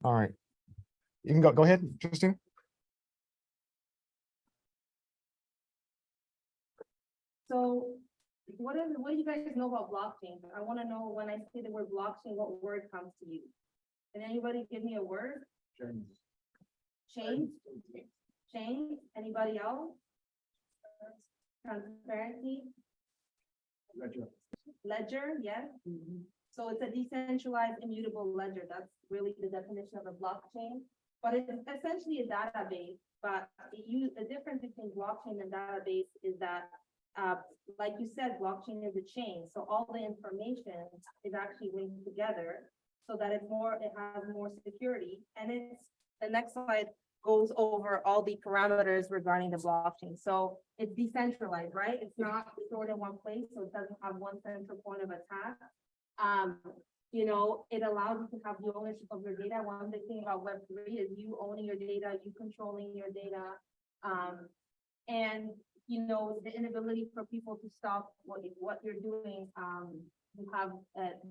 All right. You can go ahead, Christine. So what do you guys know about blockchain? I want to know when I say the word blockchain, what word comes to you? Can anybody give me a word? Chain? Chain? Anybody else? Transparency? Ledger, yes. So it's a decentralized immutable ledger. That's really the definition of a blockchain. But it's essentially a database. But the difference between blockchain and database is that, like you said, blockchain is a chain. So all the information is actually linked together so that it has more security. And the next slide goes over all the parameters regarding the blockchain. So it's decentralized, right? It's not stored in one place, so it doesn't have one central point of attack. It allows you to have the ownership of your data. One big thing about Web3 is you owning your data, you controlling your data, and the inability for people to stop what you're doing. You have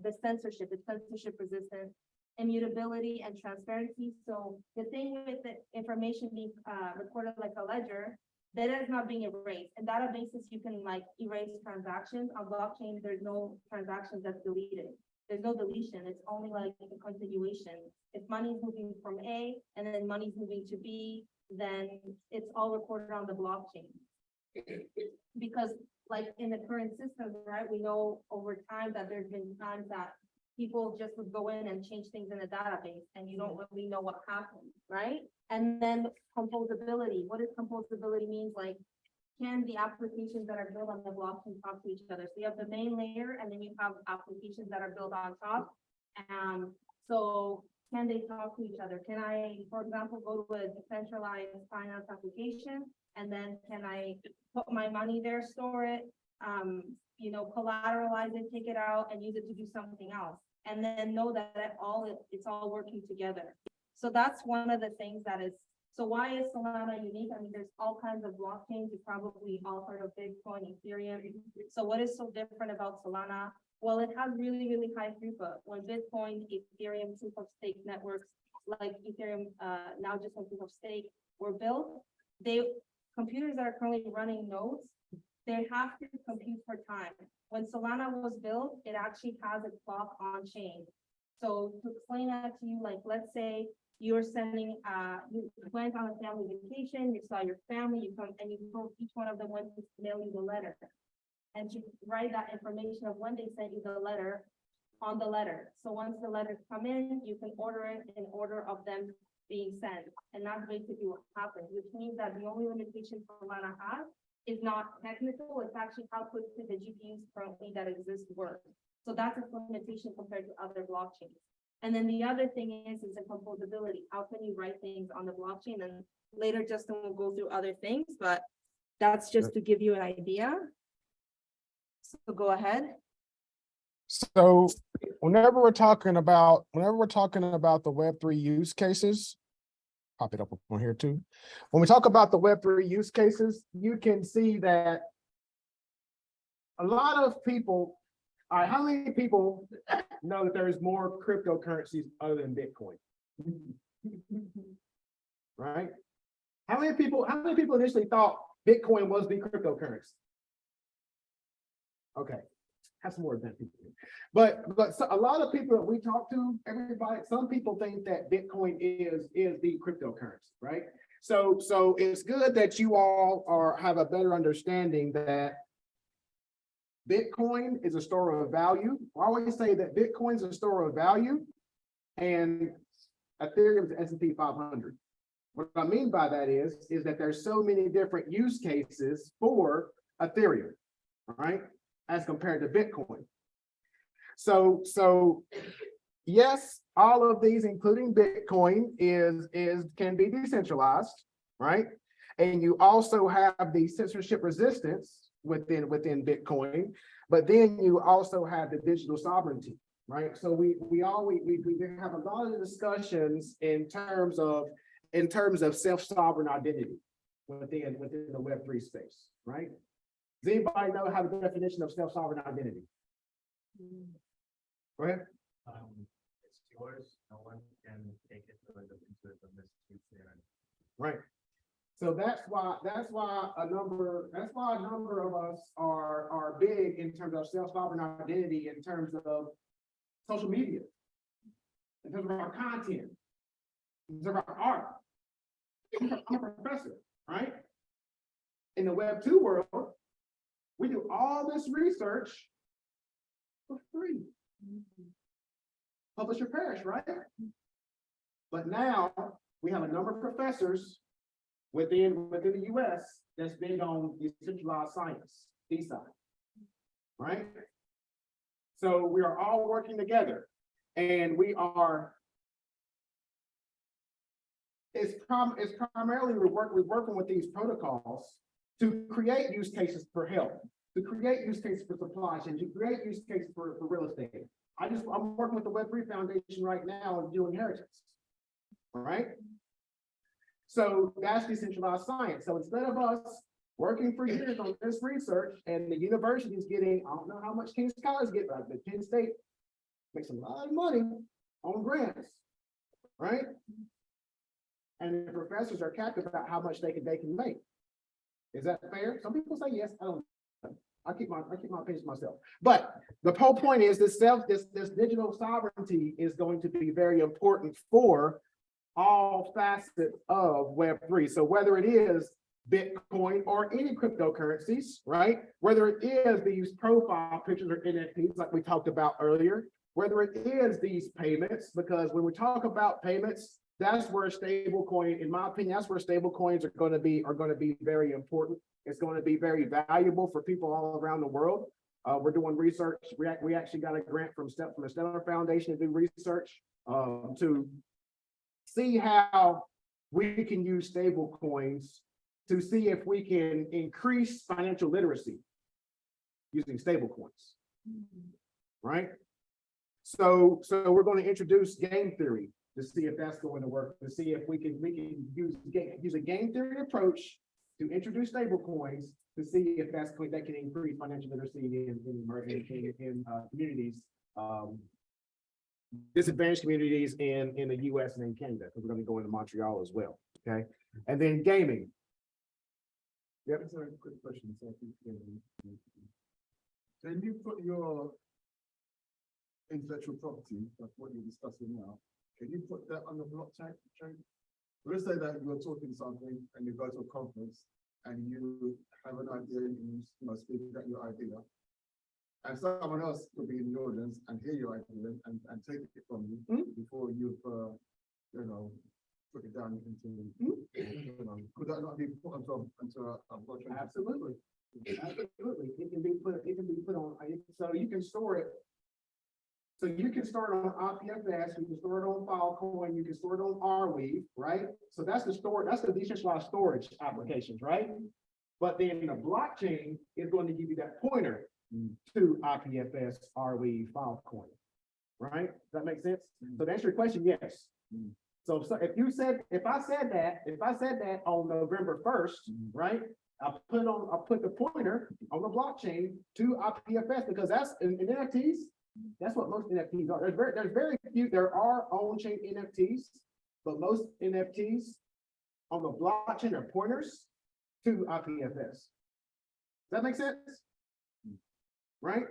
the censorship, it's censorship resistant, immutability and transparency. So the thing with the information being recorded like a ledger, that is not being erased. In databases, you can erase transactions. On blockchain, there's no transactions that's deleted. There's no deletion. It's only like a continuation. If money is moving from A and then money's moving to B, then it's all recorded on the blockchain. Because like in the current system, right, we know over time that there's been times that people just would go in and change things in a database and you don't really know what happened, right? And then composability. What does composability means? Like, can the applications that are built on the blockchain talk to each other? So you have the main layer and then you have applications that are built on top. So can they talk to each other? Can I, for example, go to a decentralized finance application and then can I put my money there, store it, collateralize it, take it out and use it to do something else? And then know that it's all working together. So that's one of the things that is, so why is Solana unique? I mean, there's all kinds of blockchains. You probably all heard of Bitcoin, Ethereum. So what is so different about Solana? Well, it has really, really high throughput. When Bitcoin, Ethereum, proof of stake networks like Ethereum, now just on proof of stake were built, computers that are currently running nodes, they have to compute for time. When Solana was built, it actually has a clock on chain. So to explain that to you, like, let's say you're sending, you went on a family vacation, you saw your family, you come and you told each one of them when to mail you the letter. And you write that information of when they sent you the letter on the letter. So once the letters come in, you can order it in order of them being sent. And that's basically what happens, which means that the only limitation Solana has is not technical, it's actually how quickly the GPUs currently that exist work. So that's a limitation compared to other blockchains. And then the other thing is the composability. How can you write things on the blockchain? And later Justin will go through other things, but that's just to give you an idea. So go ahead. So whenever we're talking about the Web3 use cases, pop it up on here too. When we talk about the Web3 use cases, you can see that a lot of people, all right, how many people know that there's more cryptocurrencies other than Bitcoin? Right? How many people initially thought Bitcoin was the cryptocurrency? Okay, have some more than people. But so a lot of people that we talk to, some people think that Bitcoin is the cryptocurrency, right? So it's good that you all have a better understanding that Bitcoin is a store of value. I always say that Bitcoin is a store of value and Ethereum is the S&P 500. What I mean by that is that there's so many different use cases for Ethereum, right? As compared to Bitcoin. So yes, all of these, including Bitcoin, can be decentralized, right? And you also have the censorship resistance within Bitcoin, but then you also have the digital sovereignty, right? So we have a lot of discussions in terms of self-sovereign identity within the Web3 space, right? Does anybody know how the definition of self-sovereign identity? Go ahead. It's yours. No one and take it to look into it from this there. Right. So that's why a number of us are big in terms of self-sovereign identity, in terms of social media, in terms of our content, in terms of our art. I'm a professor, right? In the Web2 world, we do all this research for free. Publish or perish, right? But now we have a number of professors within the US that's big on decentralized science, DeSci, right? So we are all working together, and it's primarily we're working with these protocols to create use cases for health, to create use cases for supply chain, to create use cases for real estate. I'm working with the Web3 Foundation right now on doing inheritance, all right? So that's decentralized science. So instead of us working for years on this research and the university is getting, I don't know how much King's College get, but the Penn State makes a lot of money on grants, right? And the professors are capped about how much they can make. Is that fair? Some people say yes. I don't know. I keep my opinions to myself. But the whole point is this digital sovereignty is going to be very important for all facets of Web3. So whether it is Bitcoin or any cryptocurrencies, right? Whether it is these profile pictures or NFTs like we talked about earlier, whether it is these payments, because when we talk about payments, that's where stablecoin, in my opinion, that's where stablecoins are going to be very important. It's going to be very valuable for people all around the world. We're doing research. We actually got a grant from the Stellar Foundation to do research to see how we can use stable coins to see if we can increase financial literacy using stable coins, right? So we're going to introduce game theory to see if that's going to work, to see if we can use a game theory approach to introduce stable coins to see if that can increase financial literacy in communities, disadvantaged communities in the US and in Canada, because we're going to go into Montreal as well. Okay. And then gaming. Yep. That's a very quick question. So can you put your intellectual property, like what you're discussing now, can you put that on the blockchain? Let's say that you're talking something and you go to a conference and you have an idea and you speak about your idea. And someone else could be in the audience and hear your idea and take it from you before you've, put it down into, could that not be put onto a blockchain? Absolutely. Absolutely. It can be put on, so you can store it. So you can store it on IPFS, you can store it on Filecoin, you can store it on Arweave, right? So that's the decentralized storage applications, right? But then the blockchain is going to give you that pointer to IPFS, Arweave, Filecoin, right? Does that make sense? So to answer your question, yes. So if I said that on November 1st, right? I'll put the pointer on the blockchain to IPFS, because that's in NFTs. That's what most NFTs are. There's very few. There are on-chain NFTs, but most NFTs on the blockchain are pointers to IPFS. Does that make sense? Right?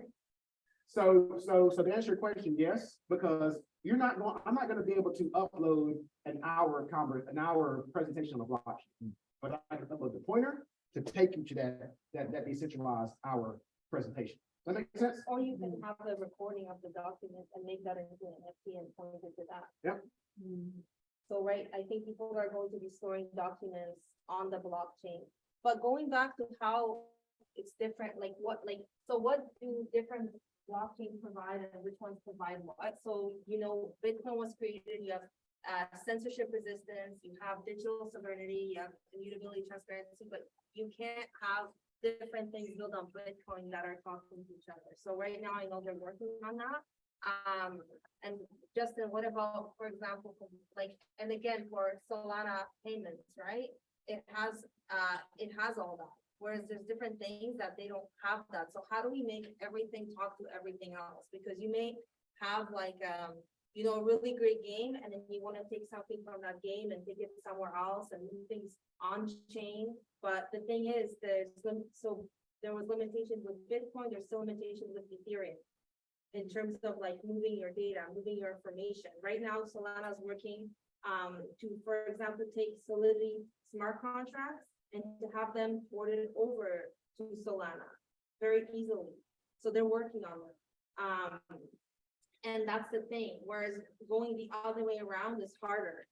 So to answer your question, yes, because I'm not going to be able to upload an hour presentation on the blockchain, but I can upload the pointer to take you to that decentralized hour presentation. Does that make sense? Or you can have a recording of the document and make that into an NFT and point it to that. Yep. So, right, I think people are going to be storing documents on the blockchain, but going back to how it's different, so what do different blockchains provide and which ones provide what? So, Bitcoin was created, you have censorship resistance, you have digital sovereignty, you have immutability, transparency, but you can't have different things built on Bitcoin that are talking to each other. So right now I know they're working on that. And Justin, what about, for example, and again, for Solana payments, right? It has all that. Whereas there's different things that they don't have that. So how do we make everything talk to everything else? Because you may have you know, a really great game, and then you want to take something from that game and take it somewhere else and move things on chain. But the thing is, so there was limitations with Bitcoin, there's still limitations with Ethereum in terms of like moving your data, moving your information. Right now, Solana's working to, for example, take Solidity smart contracts and to have them ported over to Solana very easily. So they're working on it. And that's the thing, whereas going the other way around is harder.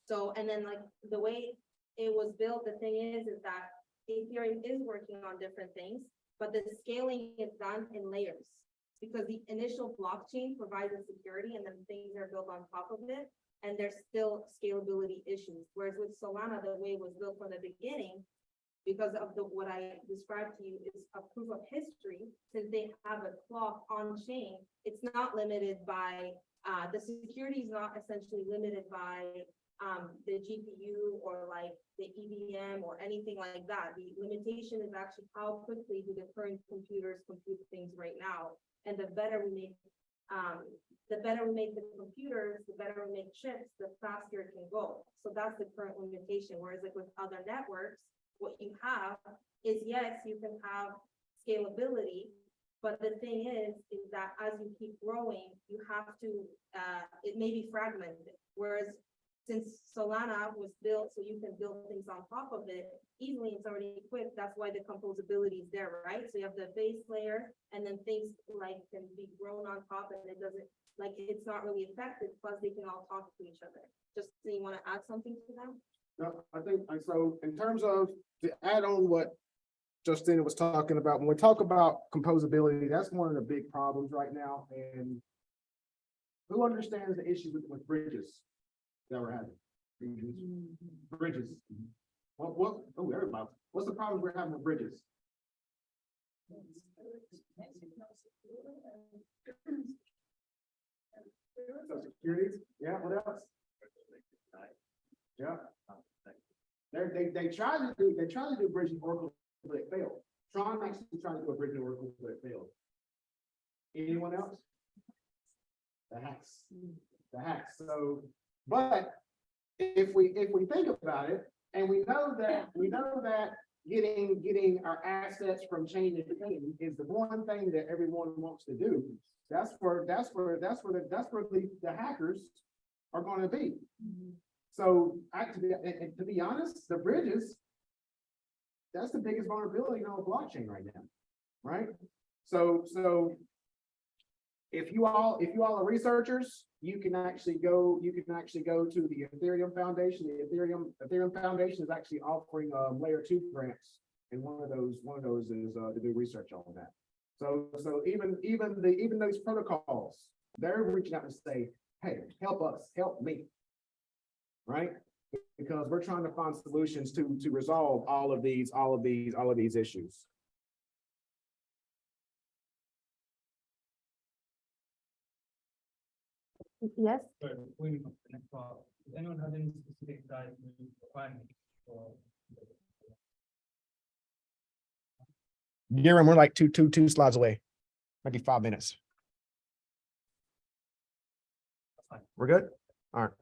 So, and then like the way it was built, the thing is that Ethereum is working on different things, but the scaling is done in layers. Because the initial blockchain provides the security and then things are built on top of it, and there's still scalability issues. Whereas with Solana, the way it was built from the beginning, because of what I described to you is a proof of history, since they have a clock on chain, it's not limited by, the security is not essentially limited by the GPU or like the EVM or anything like that. The limitation is actually how quickly do the current computers compute things right now. And the better we make the computers, the better we make chips, the faster it can go. So that's the current limitation. Whereas like with other networks, what you have is, yes, you can have scalability, but the thing is that as you keep growing, you have to, it may be fragmented. Whereas since Solana was built so you can build things on top of it easily, it's already equipped. That's why the composability is there, right? So you have the base layer, and then things like can be grown on top, and it doesn't, like, it's not really affected. Plus, they can all talk to each other. Just so you want to add something to that? No, I think, so in terms of, to add on what Justina was talking about, when we talk about composability, that's one of the big problems right now. And who understands the issue with bridges that we're having? Bridges. Oh, everybody. What's the problem we're having with bridges? So securities, yeah, what else? Yeah. They tried to do bridging Oracle, but it failed. Tron actually tried to do a bridging Oracle, but it failed. Anyone else? The hacks. So, but if we think about it, and we know that getting our assets from chain to chain is the one thing that everyone wants to do. That's where the hackers are going to be. So actually, and to be honest, the bridges, that's the biggest vulnerability on blockchain right now, right? So if you all are researchers, you can actually go to the Ethereum Foundation. The Ethereum Foundation is actually offering layer 2 grants, and one of those is to do research on that. So even those protocols, they're reaching out to say, hey, help us, help me. Right? Because we're trying to find solutions to resolve all of these issues. Yes. Sorry, before we move to the next part, does anyone have any specific guidance requirements for? Garen, we're like two slides away, maybe 5 minutes. That's fine. We're good? All right.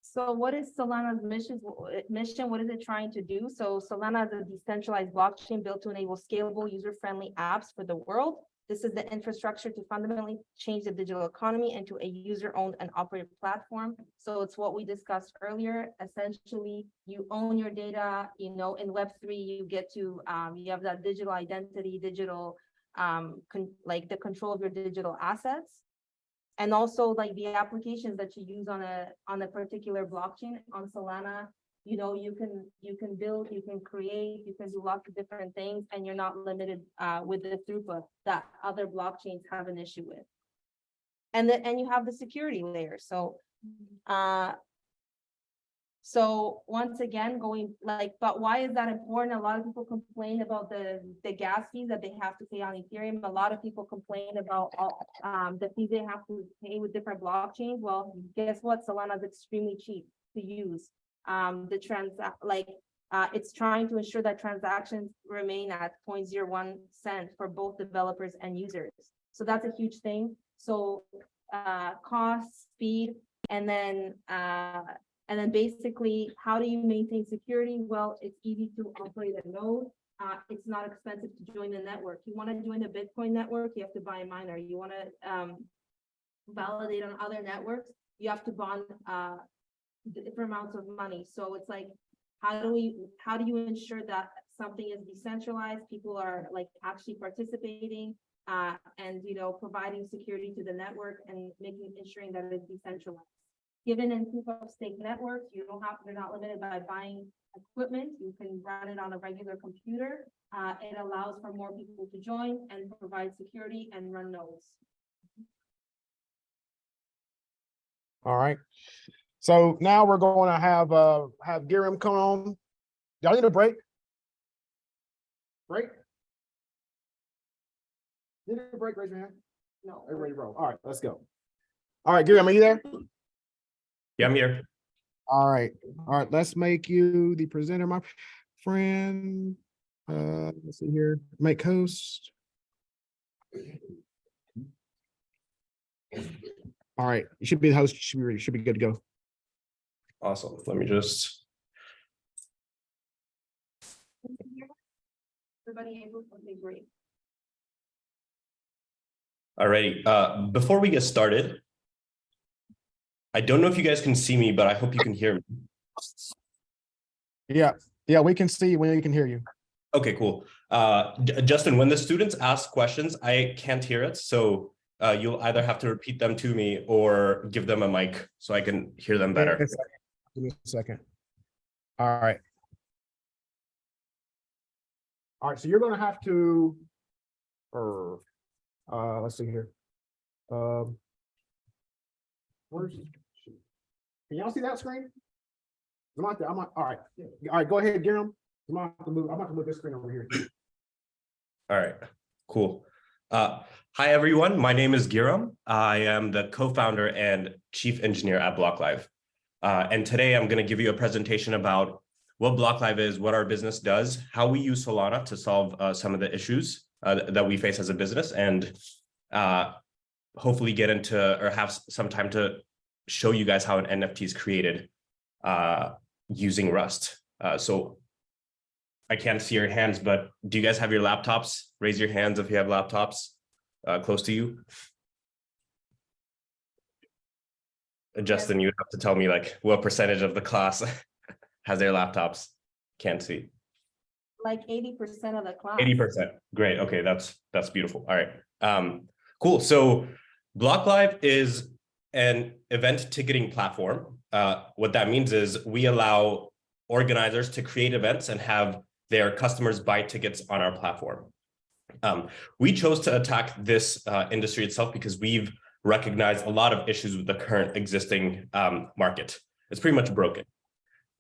So what is Solana's mission? What is it trying to do? So Solana is a decentralized blockchain built to enable scalable, user-friendly apps for the world. This is the infrastructure to fundamentally change the digital economy into a user-owned and operated platform. So it's what we discussed earlier. Essentially, you own your data. You know, in Web3, you get to you have that digital identity, digital like the control of your digital assets. And also like the applications that you use on a particular blockchain on Solana, you know, you can build, you can create, you can do lots of different things, and you're not limited with the throughput that other blockchains have an issue with. And you have the security layer. So once again, going like, but why is that important? A lot of people complain about the gas fees that they have to pay on Ethereum. A lot of people complain about the fees they have to pay with different blockchains. Well, guess what? Solana is extremely cheap to use. It's trying to ensure that transactions remain at 0.01 cent for both developers and users. So that's a huge thing. So cost, speed, and then basically, how do you maintain security? Well, it's easy to operate a node. It's not expensive to join the network. You want to join the Bitcoin network, you have to buy a miner. You want to validate on other networks, you have to bond different amounts of money. So it's like, how do you ensure that something is decentralized? People are like actually participating and providing security to the network and ensuring that it's decentralized. Given in proof of stake networks, you're not limited by buying equipment. You can run it on a regular computer. It allows for more people to join and provide security and run nodes. All right. So now we're going to have Giram come on. Y'all need a break? Break? Need a break? Raise your hand. No. Everybody roll. All right, let's go. All right, Giram, are you there? Yeah, I'm here. All right. All right, let's make you the presenter, my friend. Let's see here. Make host. All right, you should be the host. You should be good to go. Awesome. Let me just. Everybody able? Okay, great. Alrighty. Before we get started, I don't know if you guys can see me, but I hope you can hear me. Yeah, we can see you when we can hear you. Okay, cool. Justin, when the students ask questions, I can't hear it. So you'll either have to repeat them to me or give them a mic so I can hear them better. Give me a second. All right. All right, so you're gonna have to, let's see here. Where's, can y'all see that screen? All right. All right, go ahead, Giram. I'm about to move this screen over here. All right, cool. Hi, everyone. My name is Giram. I am the co-founder and chief engineer at BlockLive. And today I'm going to give you a presentation about what BlockLive is, what our business does, how we use Solana to solve some of the issues that we face as a business, and hopefully get into or have some time to show you guys how an NFT is created using Rust. So I can't see your hands, but do you guys have your laptops? Raise your hands if you have laptops close to you. Justin, you would have to tell me like what percentage of the class has their laptops. Can't see. Like 80% of the class. 80%. Great. Okay, that's beautiful. All right. Cool. So BlockLive is an event ticketing platform. What that means is we allow organizers to create events and have their customers buy tickets on our platform. We chose to attack this industry itself because we've recognized a lot of issues with the current existing market. It's pretty much broken.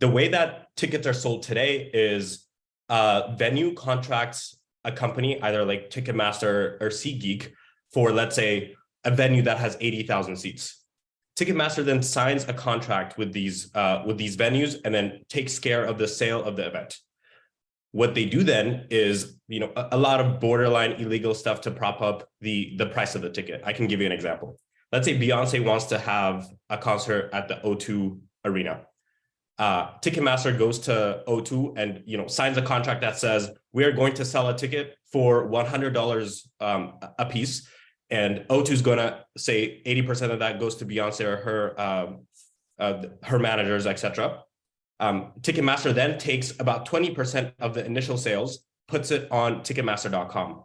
The way that tickets are sold today is venue contracts a company, either like Ticketmaster or SeatGeek, for, let's say, a venue that has 80,000 seats. Ticketmaster then signs a contract with these venues and then takes care of the sale of the event. What they do then is, a lot of borderline illegal stuff to prop up the price of the ticket. I can give you an example. Let's say Beyonce wants to have a concert at the O2 Arena. Ticketmaster goes to O2 and signs a contract that says we are going to sell a ticket for $100 a piece, and O2 is going to say 80% of that goes to Beyonce or her managers, etc. Ticketmaster then takes about 20% of the initial sales, puts it on Ticketmaster.com.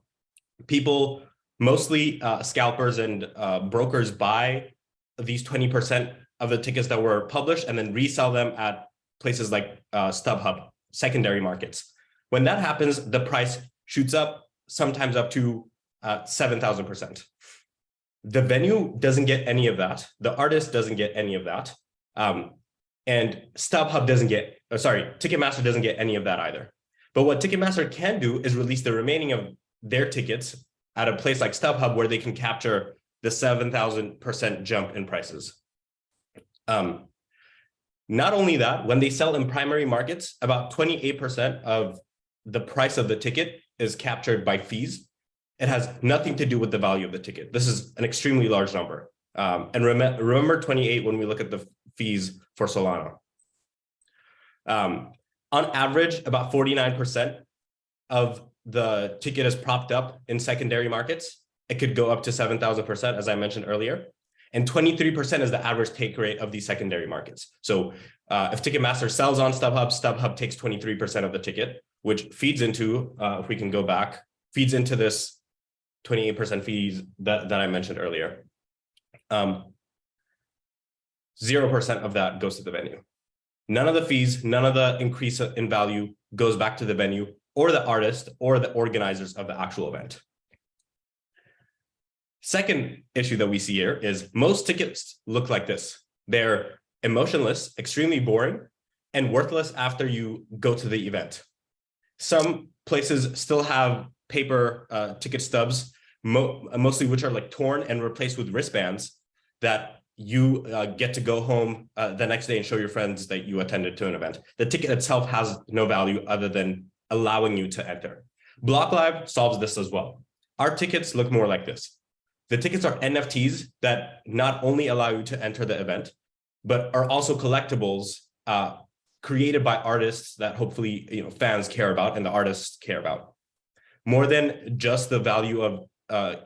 People, mostly scalpers and brokers, buy these 20% of the tickets that were published and then resell them at places like StubHub, secondary markets. When that happens, the price shoots up, sometimes up to 7,000%. The venue doesn't get any of that. The artist doesn't get any of that. And StubHub Ticketmaster doesn't get any of that either. But what Ticketmaster can do is release the remaining of their tickets at a place like StubHub where they can capture the 7,000% jump in prices. Not only that, when they sell in primary markets, about 28% of the price of the ticket is captured by fees. It has nothing to do with the value of the ticket. This is an extremely large number. And remember 28 when we look at the fees for Solana. On average, about 49% of the ticket is propped up in secondary markets. It could go up to 7,000%, as I mentioned earlier. And 23% is the average take rate of these secondary markets. So if Ticketmaster sells on StubHub, StubHub takes 23% of the ticket, which feeds into, if we can go back, feeds into this 28% fees that I mentioned earlier. 0% of that goes to the venue. None of the fees, none of the increase in value goes back to the venue or the artist or the organizers of the actual event. Second issue that we see here is most tickets look like this. They're emotionless, extremely boring, and worthless after you go to the event. Some places still have paper ticket stubs, mostly which are like torn and replaced with wristbands that you get to go home the next day and show your friends that you attended to an event. The ticket itself has no value other than allowing you to enter. Block Live solves this as well. Our tickets look more like this. The tickets are NFTs that not only allow you to enter the event, but are also collectibles created by artists that hopefully fans care about and the artists care about. More than just the value of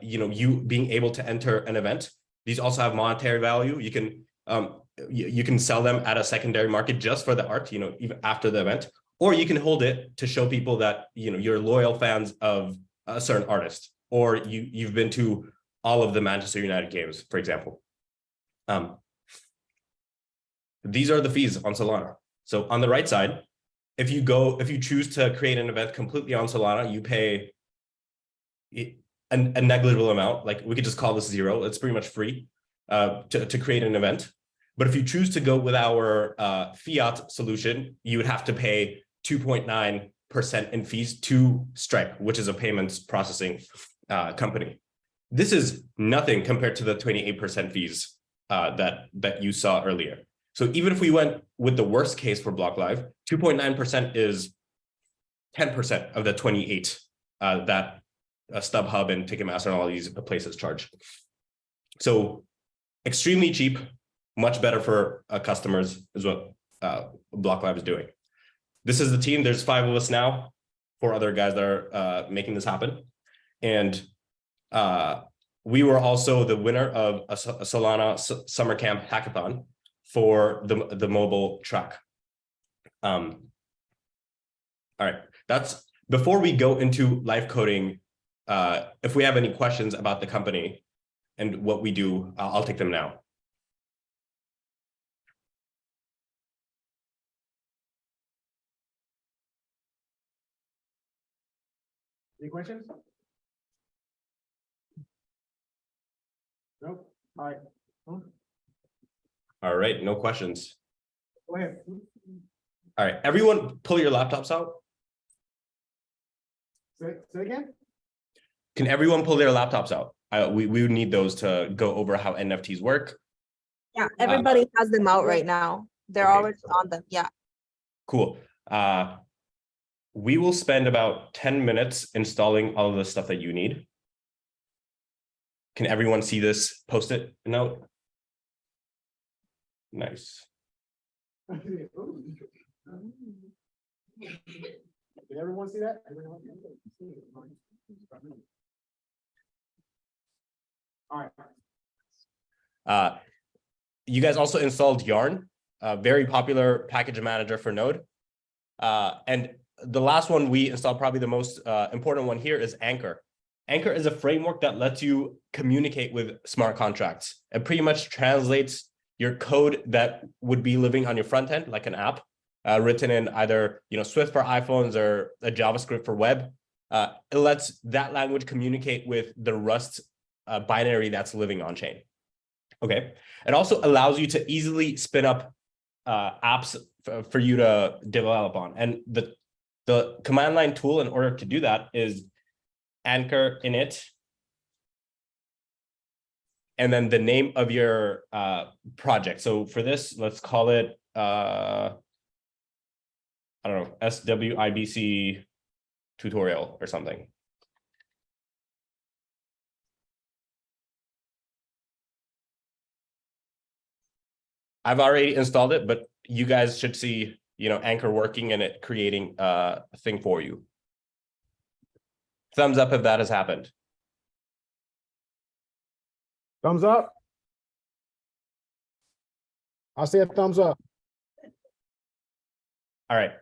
you being able to enter an event, these also have monetary value. You can sell them at a secondary market just for the art, even after the event, or you can hold it to show people that you're loyal fans of a certain artist, or you've been to all of the Manchester United games, for example. These are the fees on Solana. So on the right side, if you choose to create an event completely on Solana, you pay a negligible amount. Like we could just call this zero. It's pretty much free to create an event. But if you choose to go with our fiat solution, you would have to pay 2.9% in fees to Stripe, which is a payments processing company. This is nothing compared to the 28% fees that you saw earlier. So even if we went with the worst case for Block Live, 2.9% is 10% of the 28 that StubHub and Ticketmaster and all these places charge. So extremely cheap, much better for customers is what Block Live is doing. This is the team. There's 5 of us now, 4 other guys that are making this happen. And we were also the winner of a Solana Summer Camp Hackathon for the mobile track. All right, that's before we go into live coding. If we have any questions about the company and what we do, I'll take them now. Any questions? Nope. All right. All right, no questions. Go ahead. All right, everyone pull your laptops out. Say again? Can everyone pull their laptops out? We would need those to go over how NFTs work. Yeah, everybody has them out right now. They're okay. already on them. Yeah. Cool. We will spend about 10 minutes installing all of the stuff that you need. Can everyone see this Post-it note? Nice. Did everyone see that? All right. You guys also installed Yarn, a very popular package manager for Node. And the last one we installed, probably the most important one here, is Anchor. Anchor is a framework that lets you communicate with smart contracts. It pretty much translates your code that would be living on your front end, like an app, written in either Swift for iPhones or a JavaScript for web. It lets that language communicate with the Rust binary that's living on chain. Okay. It also allows you to easily spin up apps for you to develop on. And the command line tool in order to do that is Anchor init, and then the name of your project. So for this, let's call it, I don't know, SWIBC tutorial or something. I've already installed it, but you guys should see, Anchor working and it creating a thing for you. Thumbs up if that has happened. Thumbs up. I'll say a thumbs up. All right.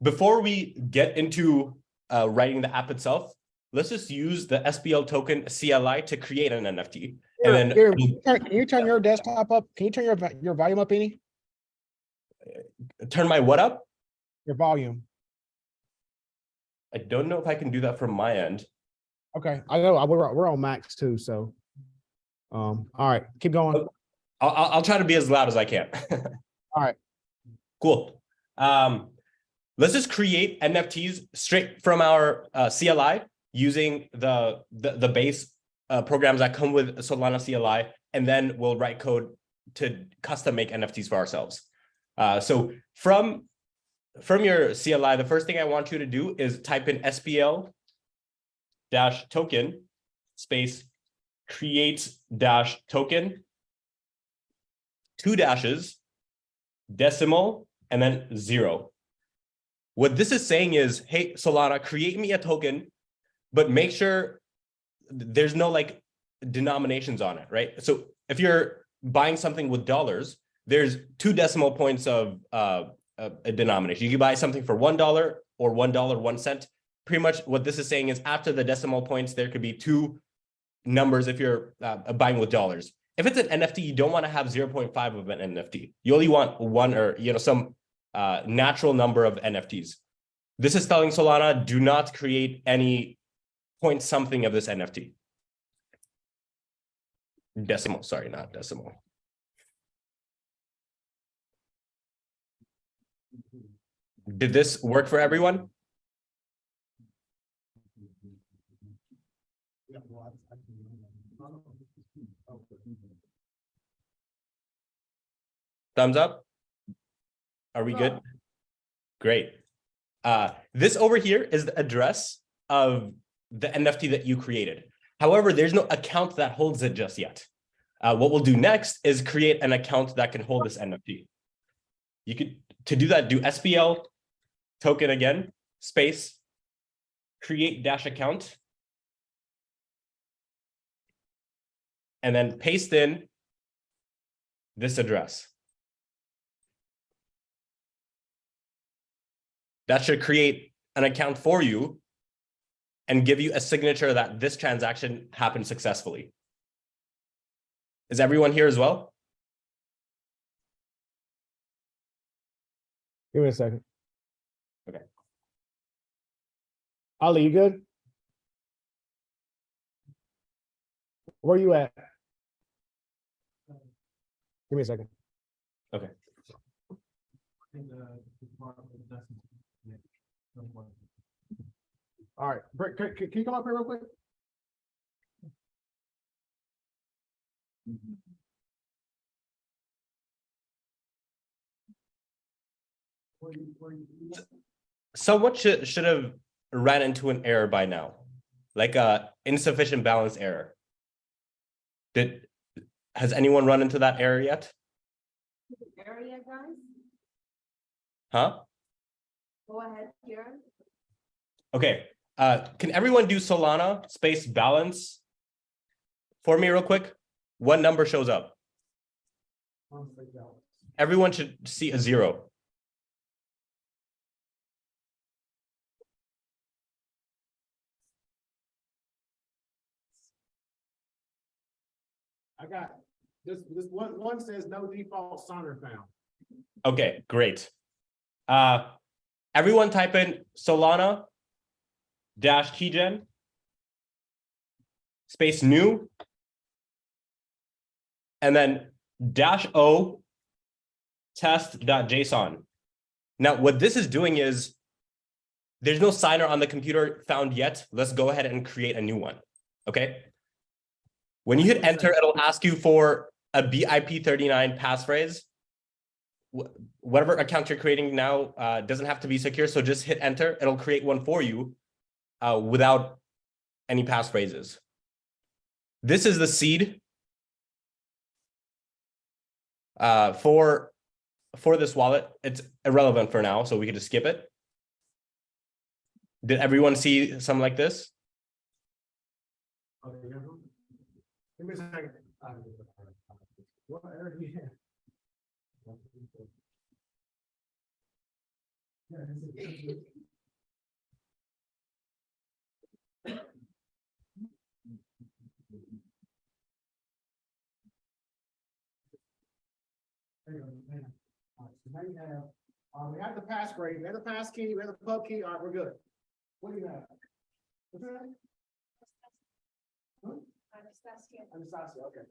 Before we get into writing the app itself, let's just use the SPL token CLI to create an NFT. And then Can you turn your desktop up? Can you turn your volume up any? turn my what up? Your volume. I don't know if I can do that from my end. Okay, I know we're on max too, so. All right, keep going. I'll try to be as loud as I can. All right. Cool. Let's just create NFTs straight from our CLI using the base programs that come with Solana CLI, and then we'll write code to custom make NFTs for ourselves. So from your CLI, the first thing I want you to do is type in SPL-token space create-token, 2 dashes, decimal, and then 0. What this is saying is, hey, Solana, create me a token, but make sure there's no like denominations on it, right? So if you're buying something with dollars, there's 2 decimal points of a denomination. You can buy something for $1 or $1, 1 cent. Pretty much what this is saying is after the decimal points, there could be 2 numbers if you're buying with dollars. If it's an NFT, you don't want to have 0.5 of an NFT. You only want 1 or some natural number of NFTs. This is telling Solana, do not create any point something of this NFT. Decimal, sorry, not decimal. Did this work for everyone? Thumbs up? Are we good? Great. This over here is the address of the NFT that you created. However, there's no account that holds it just yet. What we'll do next is create an account that can hold this NFT. You could, to do that, do SPL token again, space, create dash account, and then paste in this address. That should create an account for you and give you a signature that this transaction happened successfully. Is everyone here as well? Give me a second. Okay. Ali, you good? Where you at? Give me a second. Okay. All right, can you come up here real quick? Someone should have ran into an error by now, like a insufficient balance error. Has anyone run into that error yet? Area, guys, Huh? go ahead, Kieran. Okay. Can everyone do Solana space balance for me real quick? What number shows up? Everyone should see a 0. I got this one says no default signer found. Okay, great. Everyone type in Solana dash keygen space new and then -o test.json. Now, what this is doing is there's no signer on the computer found yet. Let's go ahead and create a new one. Okay. When you hit enter, it'll ask you for a BIP39 passphrase. Whatever account you're creating now doesn't have to be secure. So just hit enter. It'll create one for you without any passphrases. This is the seed. For this wallet, it's irrelevant for now, so we can just skip it. Did everyone see something like this? Okay, give me a second. What area do you have? Now you have, we have the pass grade, we have the pass key, we have the pub key, all right, we're good. What do you have? What's that? Huh? Anastasia, okay.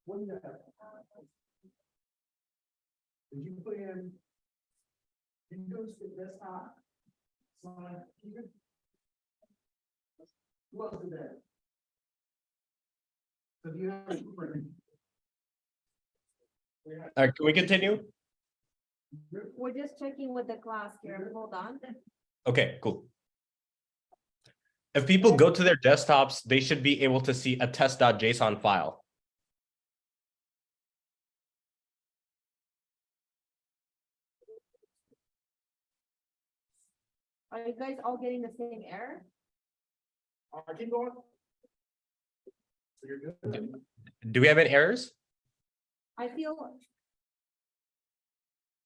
What do you have? Did you put in? Did you go to the desktop? Slide, keep it? Who else did that? So do you have? All right, can we continue? We're just checking with the class here, hold on. Okay, cool. If people go to their desktops, they should be able to see a test.json file. Are you guys all getting the same error? All right, keep going. So you're good. Do we have any errors? I feel.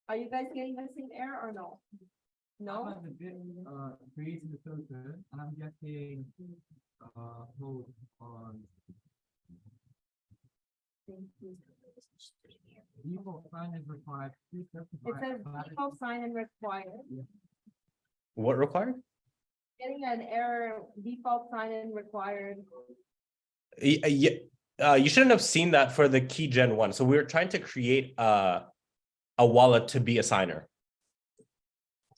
Are you guys getting the same error or no? No? I'm a bit, creating the filter, and I'm getting, hold on. Default sign is required. Please It specify says default sign in required. What required? Getting an error, default sign in required. Yeah, you shouldn't have seen that for the key gen 1. So we were trying to create a wallet to be a signer.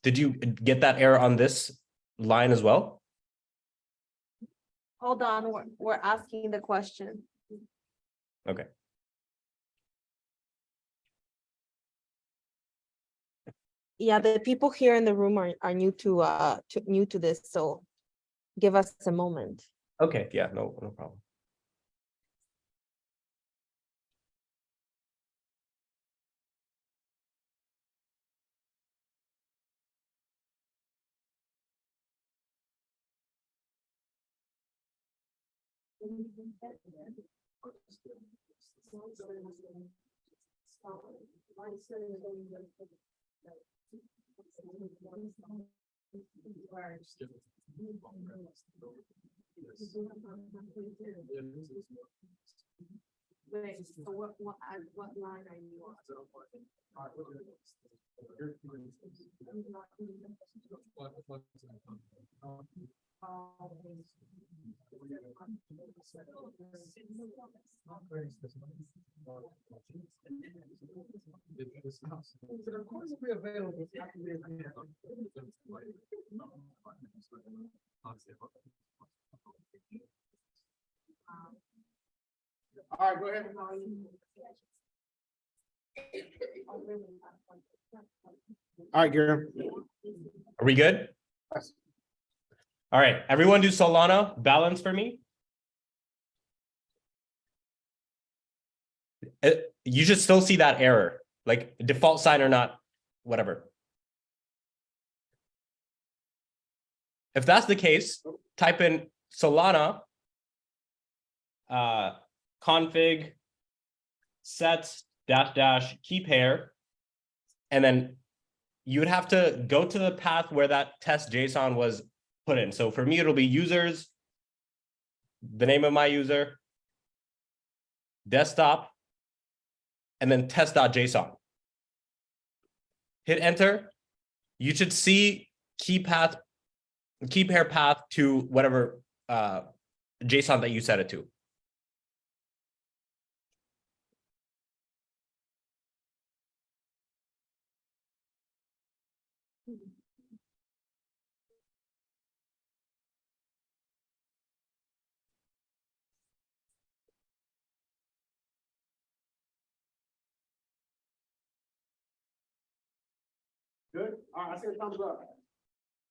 Did you get that error on this line as well? Hold on, we're asking the question. Okay. Yeah, the people here in the room are new to this, so give us a moment. Okay, yeah, no problem. Wait, so what line are you on? All right, go ahead. All right, Gary. Are we good? Yes. All right, everyone do Solana balance for me. You should still see that error, like default sign or not, whatever. If that's the case, type in Solana config sets -- key pair, and then you would have to go to the path where that test JSON was put in. So for me, it'll be users, the name of my user, desktop, and then test.json. Hit enter. You should see key pair path to whatever JSON that you set it to. Good. All right, I see the thumbs up.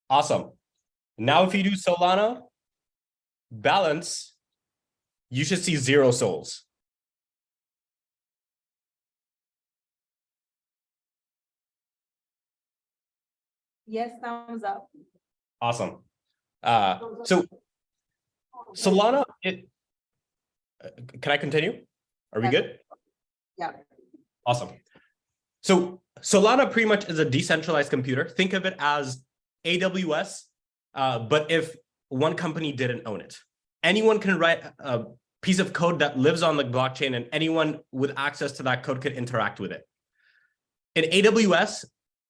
Awesome. Now, if you do Solana balance, you should see 0 souls. Yes, thumbs up. Awesome. So Solana, can I continue? Are we good? Yeah. Awesome. So Solana pretty much is a decentralized computer. Think of it as AWS, but if one company didn't own it. Anyone can write a piece of code that lives on the blockchain, and anyone with access to that code could interact with it. In AWS,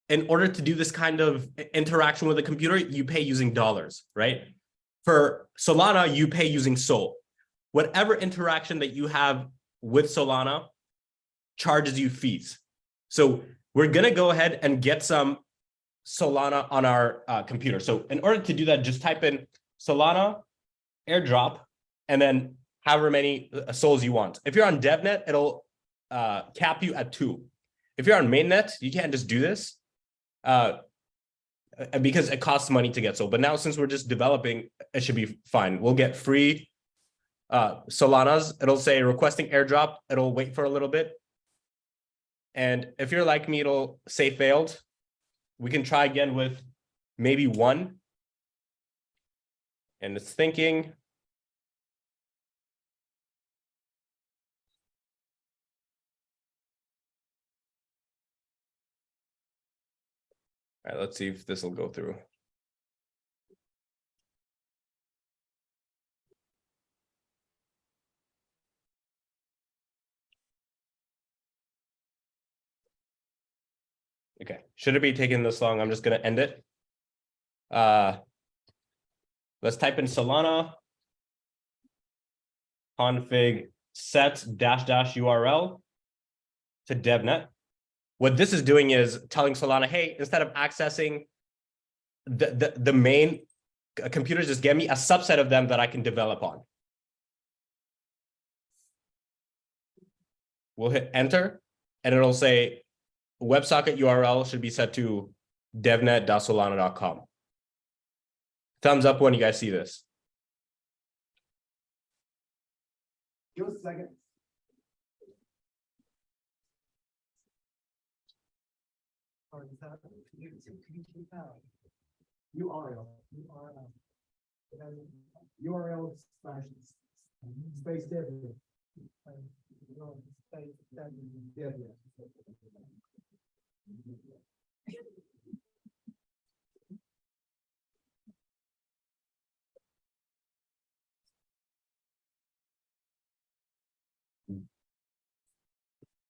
in order to do this kind of interaction with a computer, you pay using dollars, right? For Solana, you pay using Sol. Whatever interaction that you have with Solana charges you fees. So we're going to go ahead and get some Solana on our computer. So in order to do that, just type in Solana airdrop and then however many sols you want. If you're on DevNet, it'll cap you at 2. If you're on mainnet, you can't just do this because it costs money to get sol. But now since we're just developing, it should be fine. We'll get free Solanas. It'll say requesting airdrop. It'll wait for a little bit. And if you're like me, it'll say failed. We can try again with maybe 1. And it's thinking. All right, let's see if this will go through. Okay, should it be taking this long? I'm just going to end it. Let's type in Solana config set -- URL to DevNet. What this is doing is telling Solana, hey, instead of accessing the main computers, just get me a subset of them that I can develop on. We'll hit enter and it'll say WebSocket URL should be set to devnet.solana.com. Thumbs up when you guys see this. Give us a second. URL slash space dev.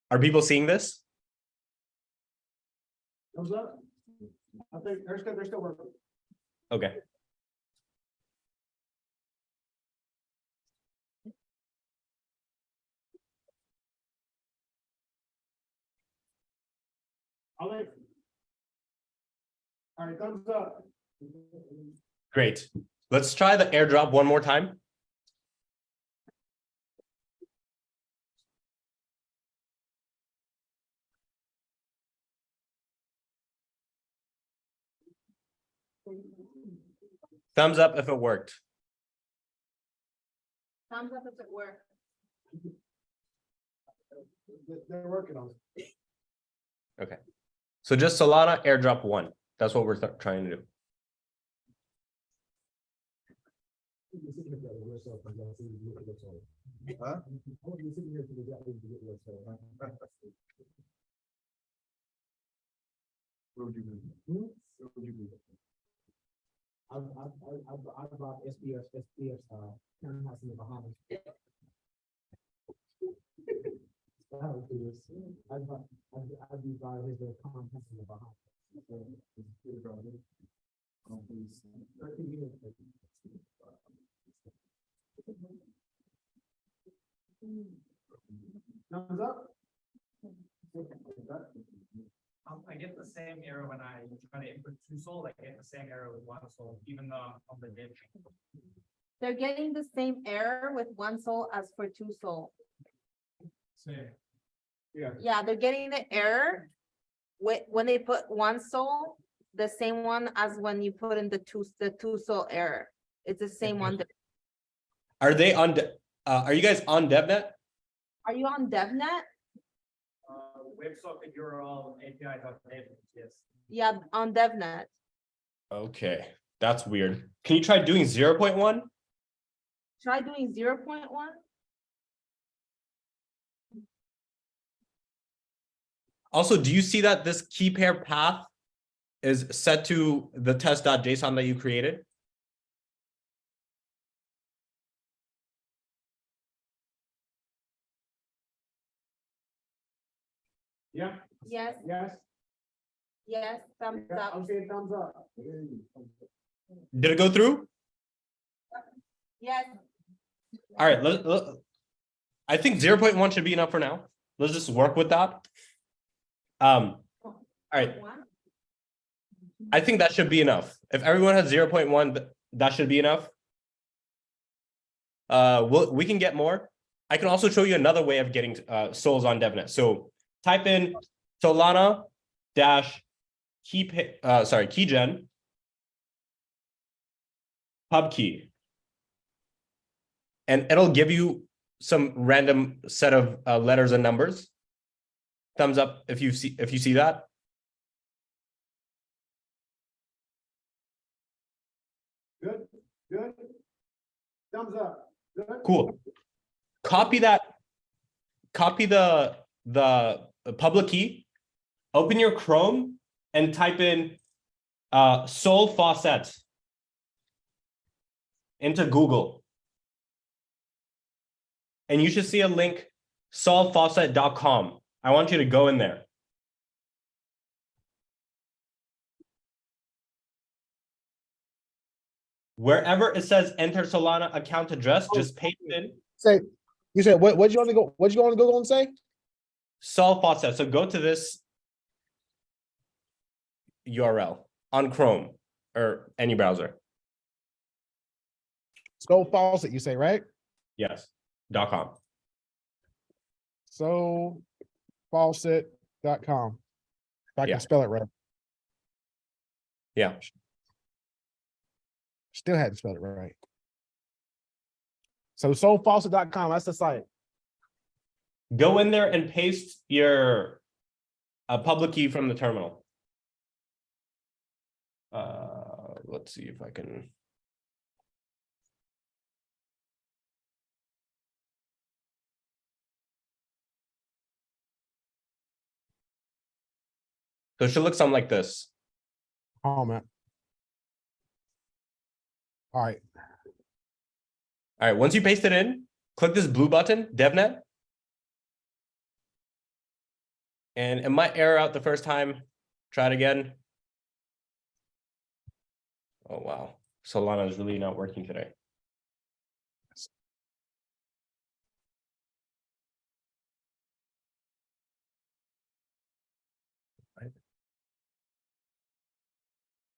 Are people seeing this? Thumbs up. I think they're still working. Okay. All right, thumbs up. Great. Let's try the airdrop one more time. Thumbs up if it worked. Thumbs up if it worked. They're working on it. Okay. So just Solana airdrop 1. That's what we're trying to do. Huh? What would you do? What would you do? I bought SBS townhouse in the Bahamas. I'd be buying his townhouse in the Bahamas. Thumbs up. I get the same error when I try to input 2 sol. I get the same error with 1 sol, even though on the div. They're getting the same error with 1 sol as for 2 sol. Same. Yeah, they're getting the error when they put 1 sol, the same one as when you put in the two sol error. It's the same one. Are they on? Are you guys on DevNet? Are you on DevNet? WebSocket URL API.dev, yes. Yeah, on DevNet. Okay, that's weird. Can you try doing 0.1? Try doing 0.1. Also, do you see that this key pair path is set to the test.json that you created? Yeah, Yes, yes, yes, thumbs yeah, up. I'm saying thumbs up. Did it go through? Yes, All right, I think 0.1 should be enough for now. Let's just work with that. All right, I think that should be enough. If everyone has 0.1, that should be enough. We can get more. I can also show you another way of getting souls on DevNet. So type in Solana dash keygen pub key, and it'll give you some random set of letters and numbers. Thumbs up if you see that. Good, good. Thumbs up. Good. Cool. Copy that. Copy the public key. Open your Chrome and type in Sol Faucet into Google. And you should see a link, solfaucet.com. I want you to go in there. Wherever it says enter Solana account address, just paste in Say, you said, what you want to go, what you want to go and say? Sol Faucet. So go to this URL on Chrome or any browser. Skull Faucet, you say, right? Yes, .com. So faucet.com. If I Yeah. can spell it right. Yeah. Still hadn't spelled it right. So soulfaucet.com, that's the site. Go in there and paste your public key from the terminal. Let's see if I can. So it should look something like this. Oh, man. All right. All right, once you paste it in, click this blue button, DevNet. And it might error out the first time. Try it again. Oh, wow. Solana is really not working today.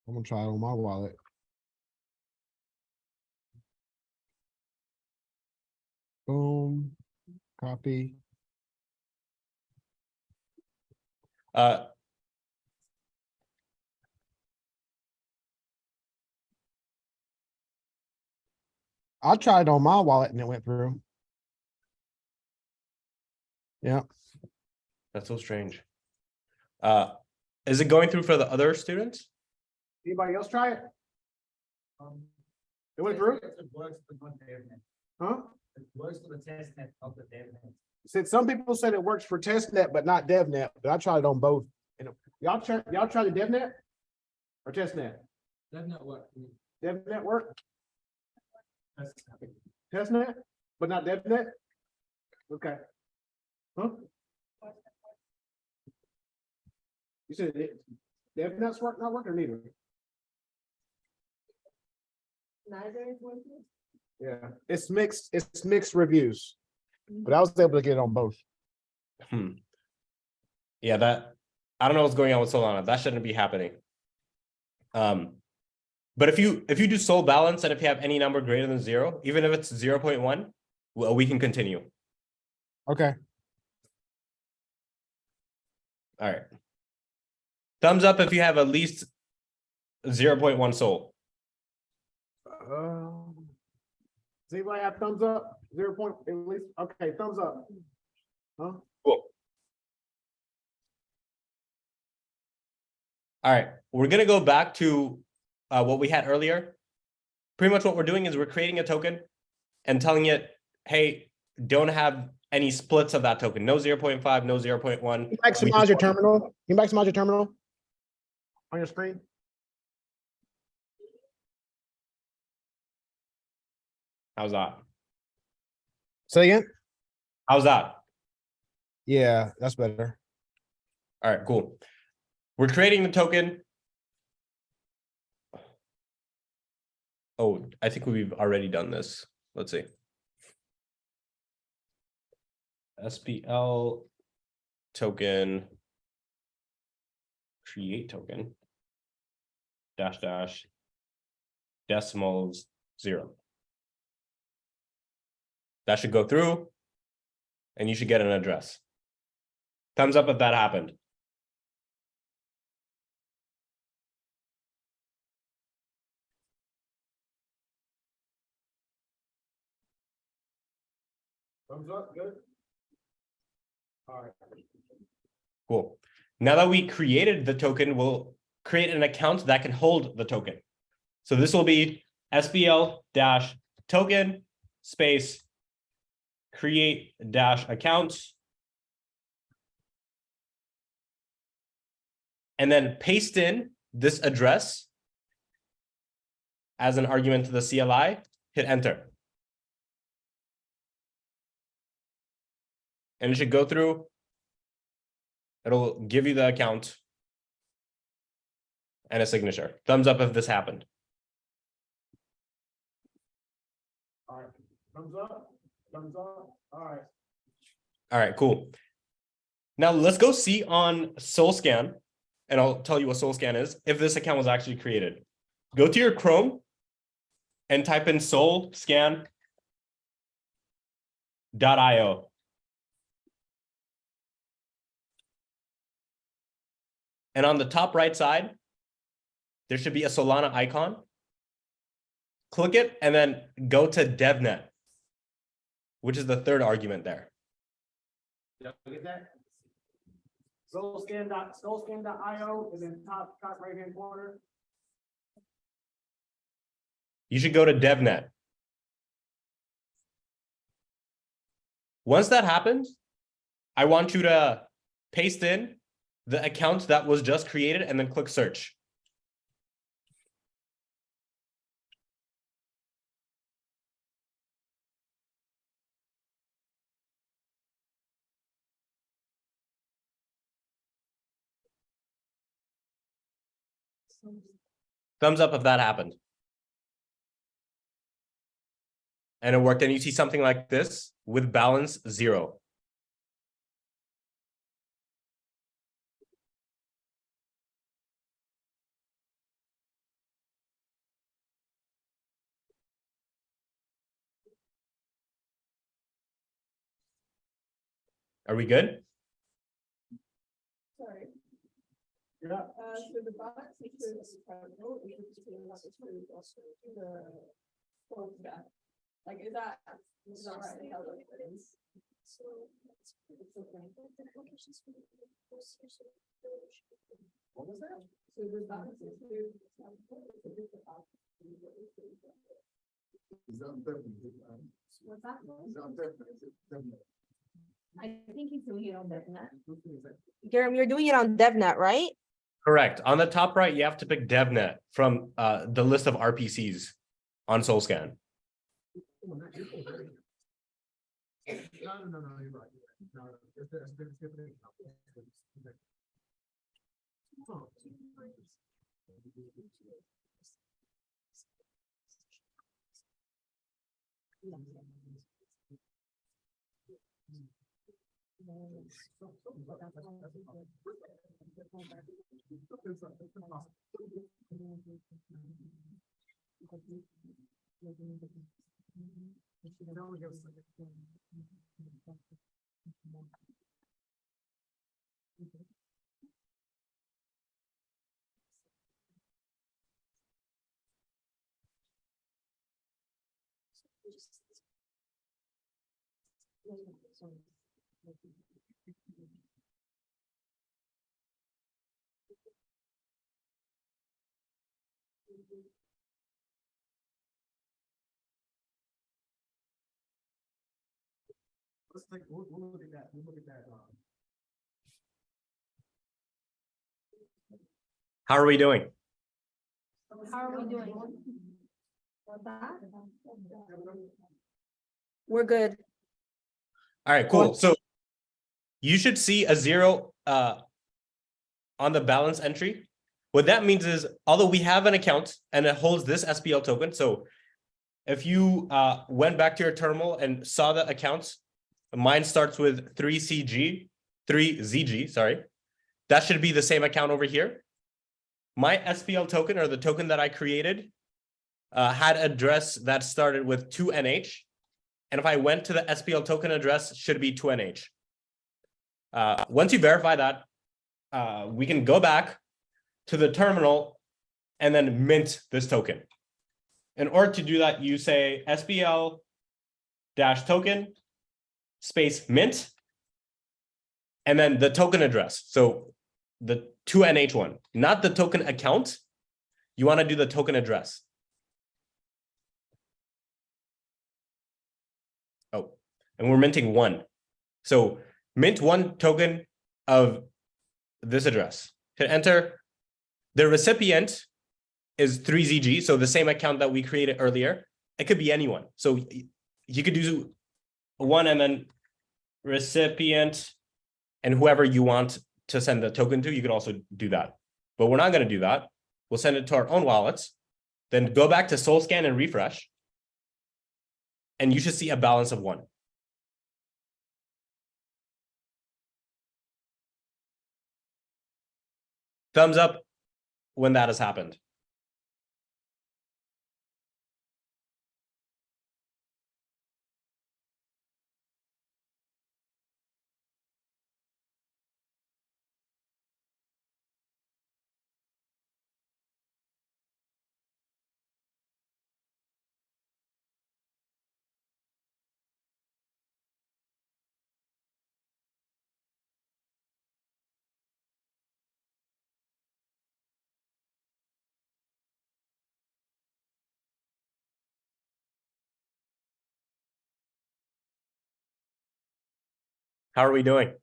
I'm gonna try it on my wallet. Boom. Copy. I tried on my wallet and it went through. Yeah. That's so strange. Is it going through for the other students? Anybody else try it? It went through? It works, but not DevNet. Huh? It works for the testnet, not the DevNet. Said some people said it works for testnet, but not DevNet, but I tried it on both. And y'all try the DevNet or testnet? DevNet work. DevNet work? Testnet, but not DevNet? Okay. Huh? You said DevNet's not working neither. neither is working. Yeah, it's mixed reviews, but I was able to get it on both. Yeah, that I don't know what's going on with Solana. That shouldn't be happening. But if you do Sol balance and if you have any number greater than 0, even if it's 0.1, well, we can continue. Okay. All right. Thumbs up if you have at least 0.1 Sol. Does anybody have thumbs up? 0 point at least? Okay, thumbs up. Huh? Cool. All right, we're gonna go back to what we had earlier. Pretty much what we're doing is we're creating a token and telling it, hey, don't have any splits of that token. No 0.5, no 0.1. You maximize your terminal. You maximize your terminal on your screen. How's that? Say again? How's that? Yeah, that's better. All right, cool. We're creating the token. Oh, I think we've already done this. Let's see. SPL token, create token, dash dash, decimals 0. That should go through and you should get an address. Thumbs up if that happened. Thumbs up, good. All right. Cool. Now that we created the token, we'll create an account that can hold the token. So this will be SPL-token space create dash account. And then paste in this address as an argument to the CLI, hit enter. And it should go through. It'll give you the account and a signature. Thumbs up if this happened. All right. Thumbs up. Thumbs up. All right. All right, cool. Now let's go see on SoulScan, and I'll tell you what SoulScan is, if this account was actually created. Go to your Chrome and type in soulscan.io. And on the top right side, there should be a Solana icon. Click it and then go to DevNet, which is the third argument there. Look at that. Soulscan.io and then top right hand corner. You should go to DevNet. Once that happens, I want you to paste in the account that was just created and then click search. Thumbs up if that happened. And it worked, and you see something like this with balance 0. Are we good? Sorry. Yeah. So the box is the full stack. Like, is that right? How it is? What was that? So the box is Is that definitely? what's that? Is that definitely? I think he's doing it on DevNet. Jeremy, you're doing it on DevNet, right? Correct. On the top right, you have to pick DevNet from the list of RPCs on SoulScan. No, you're right. No, it's different. Oh. Let's take, we'll look at that, How are we doing? How are we doing? We're good. All right, cool. So you should see a 0 on the balance entry. What that means is, although we have an account and it holds this SPL token, so if you went back to your terminal and saw the accounts, mine starts with 3ZG, sorry. That should be the same account over here. My SPL token, or the token that I created, had address that started with 2NH. And if I went to the SPL token address, it should be 2NH. Once you verify that, we can go back to the terminal and then mint this token. In order to do that, you say SPL-token space mint, and then the token address. So the 2NH one, not the token account. You want to do the token address. Oh, and we're minting 1. So mint 1 token of this address. Hit enter. The recipient is 3ZG, so the same account that we created earlier. It could be anyone. So you could do 1 and then recipient and whoever you want to send the token to, you could also do that. But we're not going to do that. We'll send it to our own wallets, then go back to SolScan and refresh. And you should see a balance of 1. Thumbs up when that has happened. How are we doing?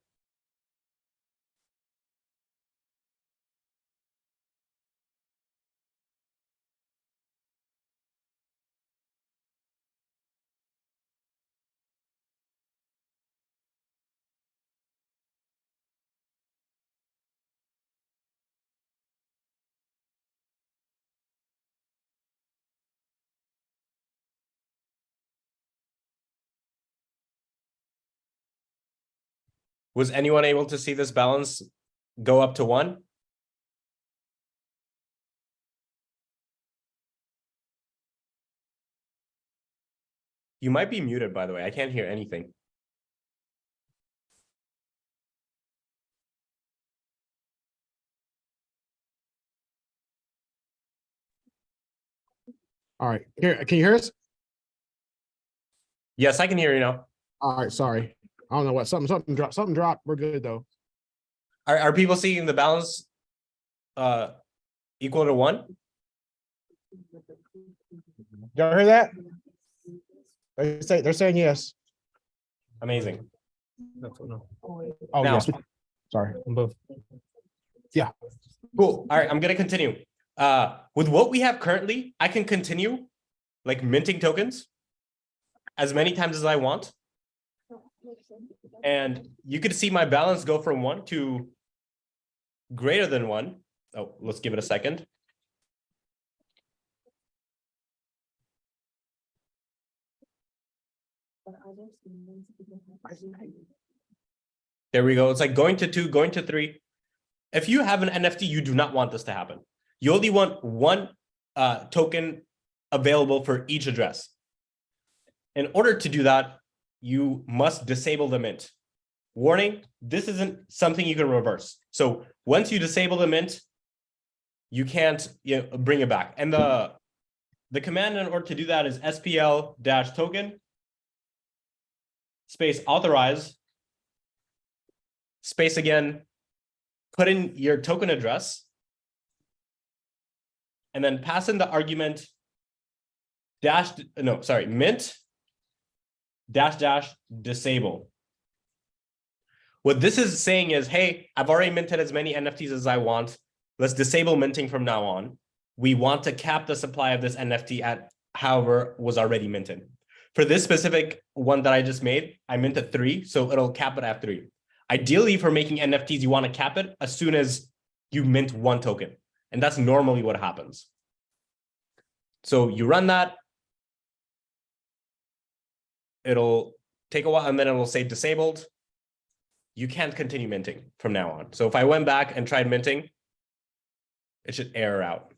Was anyone able to see this balance go up to 1? You might be muted, by the way. I can't hear anything. All right, here, can you hear us? Yes, I can hear you now. All right, sorry. I don't know what, something dropped. We're good though. Are people seeing the balance equal to 1? Y'all hear that? They're saying yes. Amazing. Oh, Now. yes. Sorry. Yeah. Cool. All right, I'm going to continue. With what we have currently, I can continue like minting tokens as many times as I want. And you can see my balance go from 1 to greater than 1. Oh, let's give it a second. There we go. It's like going to 2, going to 3. If you have an NFT, you do not want this to happen. You only want 1 token available for each address. In order to do that, you must disable the mint. Warning, this isn't something you can reverse. So once you disable the mint, you can't bring it back. And the command in order to do that is SPL-token space authorize space again, put in your token address, and then pass in the argument mint -- disable. What this is saying is, hey, I've already minted as many NFTs as I want. Let's disable minting from now on. We want to cap the supply of this NFT at however was already minted. For this specific one that I just made, I minted 3, so it'll cap it at 3. Ideally, for making NFTs, you want to cap it as soon as you mint 1 token. And that's normally what happens. So you run that. It'll take a while, and then it'll say disabled. You can't continue minting from now on. So if I went back and tried minting, it should error out.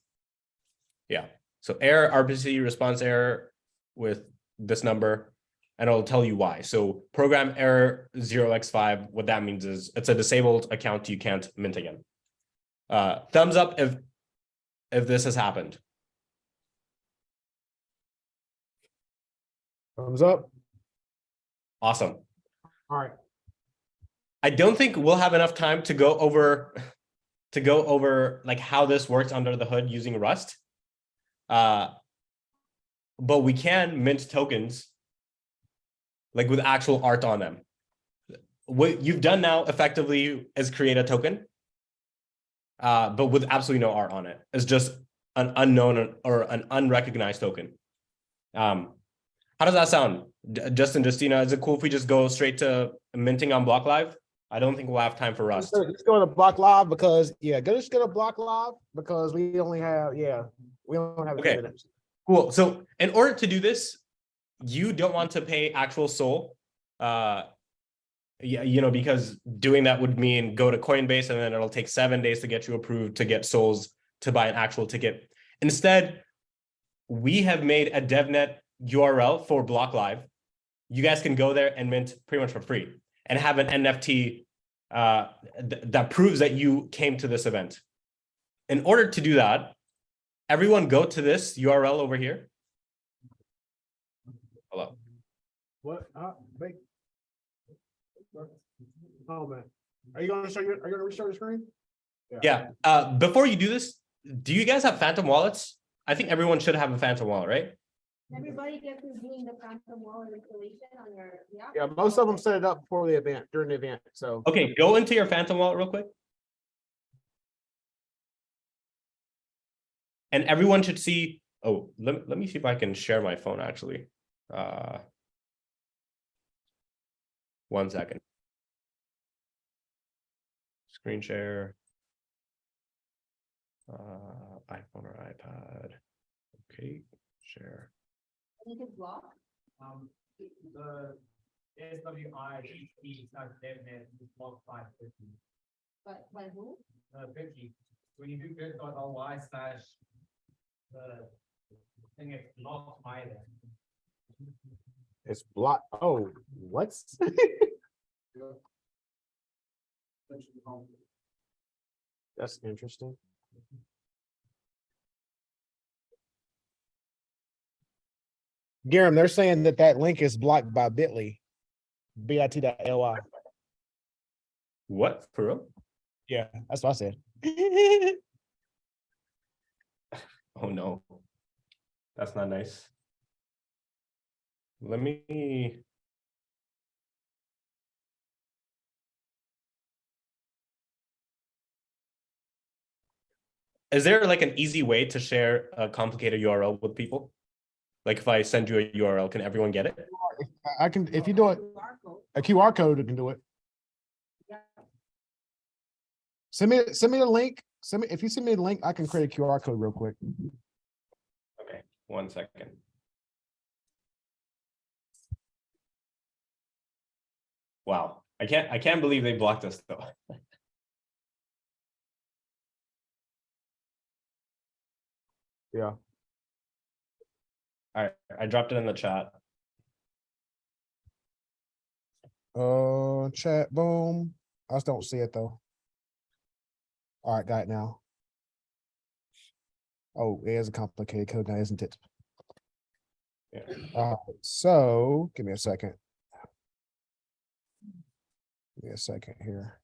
Yeah. So error, RPC response error with this number, and it'll tell you why. So program error 0x5, what that means is it's a disabled account, you can't mint again. Thumbs up if this has happened. Thumbs up. Awesome. All right. I don't think we'll have enough time to go over like how this works under the hood using Rust. But we can mint tokens like with actual art on them. What you've done now effectively is create a token, but with absolutely no art on it. It's just an unknown or an unrecognized token. How does that sound? Justin, Justina, is it cool if we just go straight to minting on Block Live? I don't think we'll have time for Rust. Let's go to Block Live because just go to Block Live because we only have we don't have a few Okay. minutes. Cool. So in order to do this, you don't want to pay actual SOL. Because doing that would mean go to Coinbase and then it'll take 7 days to get you approved to get SOLs to buy an actual ticket. Instead, we have made a DevNet URL for Block Live. You guys can go there and mint pretty much for free and have an NFT that proves that you came to this event. In order to do that, everyone go to this URL over here. Hello. What? Wait. Oh man, are you going to restart the screen? Yeah. Before you do this, do you guys have Phantom wallets? I think everyone should have a Phantom wallet, right? Everybody gets to doing the Phantom wallet installation on your, Yeah, most of them set it up before the event, during the event. So Okay, go into your Phantom wallet real quick. And everyone should see, let me see if I can share my phone actually. 1 second. Screen share. iPhone or iPad. Okay, share. I think it's blocked. The SWI is not DevNet, it's blocked by 50. But by who? 50. When you do bit.ly / the thing is blocked by them. it's blocked. Oh, what's that's interesting. Garam, they're saying that link is blocked by Bitly, bit.ly. What? For real? Yeah, that's what I said. Oh no. That's not nice. Let me. Is there like an easy way to share a complicated URL with people? Like if I send you a URL, can everyone get it? I can, if you do it, a QR code can do it. Send me the link. If you send me the link, I can create a QR code real quick. Okay, 1 second. Wow, I can't believe they blocked us though. Yeah. All right, I dropped it in the chat. Chat, boom. I just don't see it though. All right, got it now. Oh, it is a complicated code now, isn't it? Yeah. So give me a second. Give me a second here.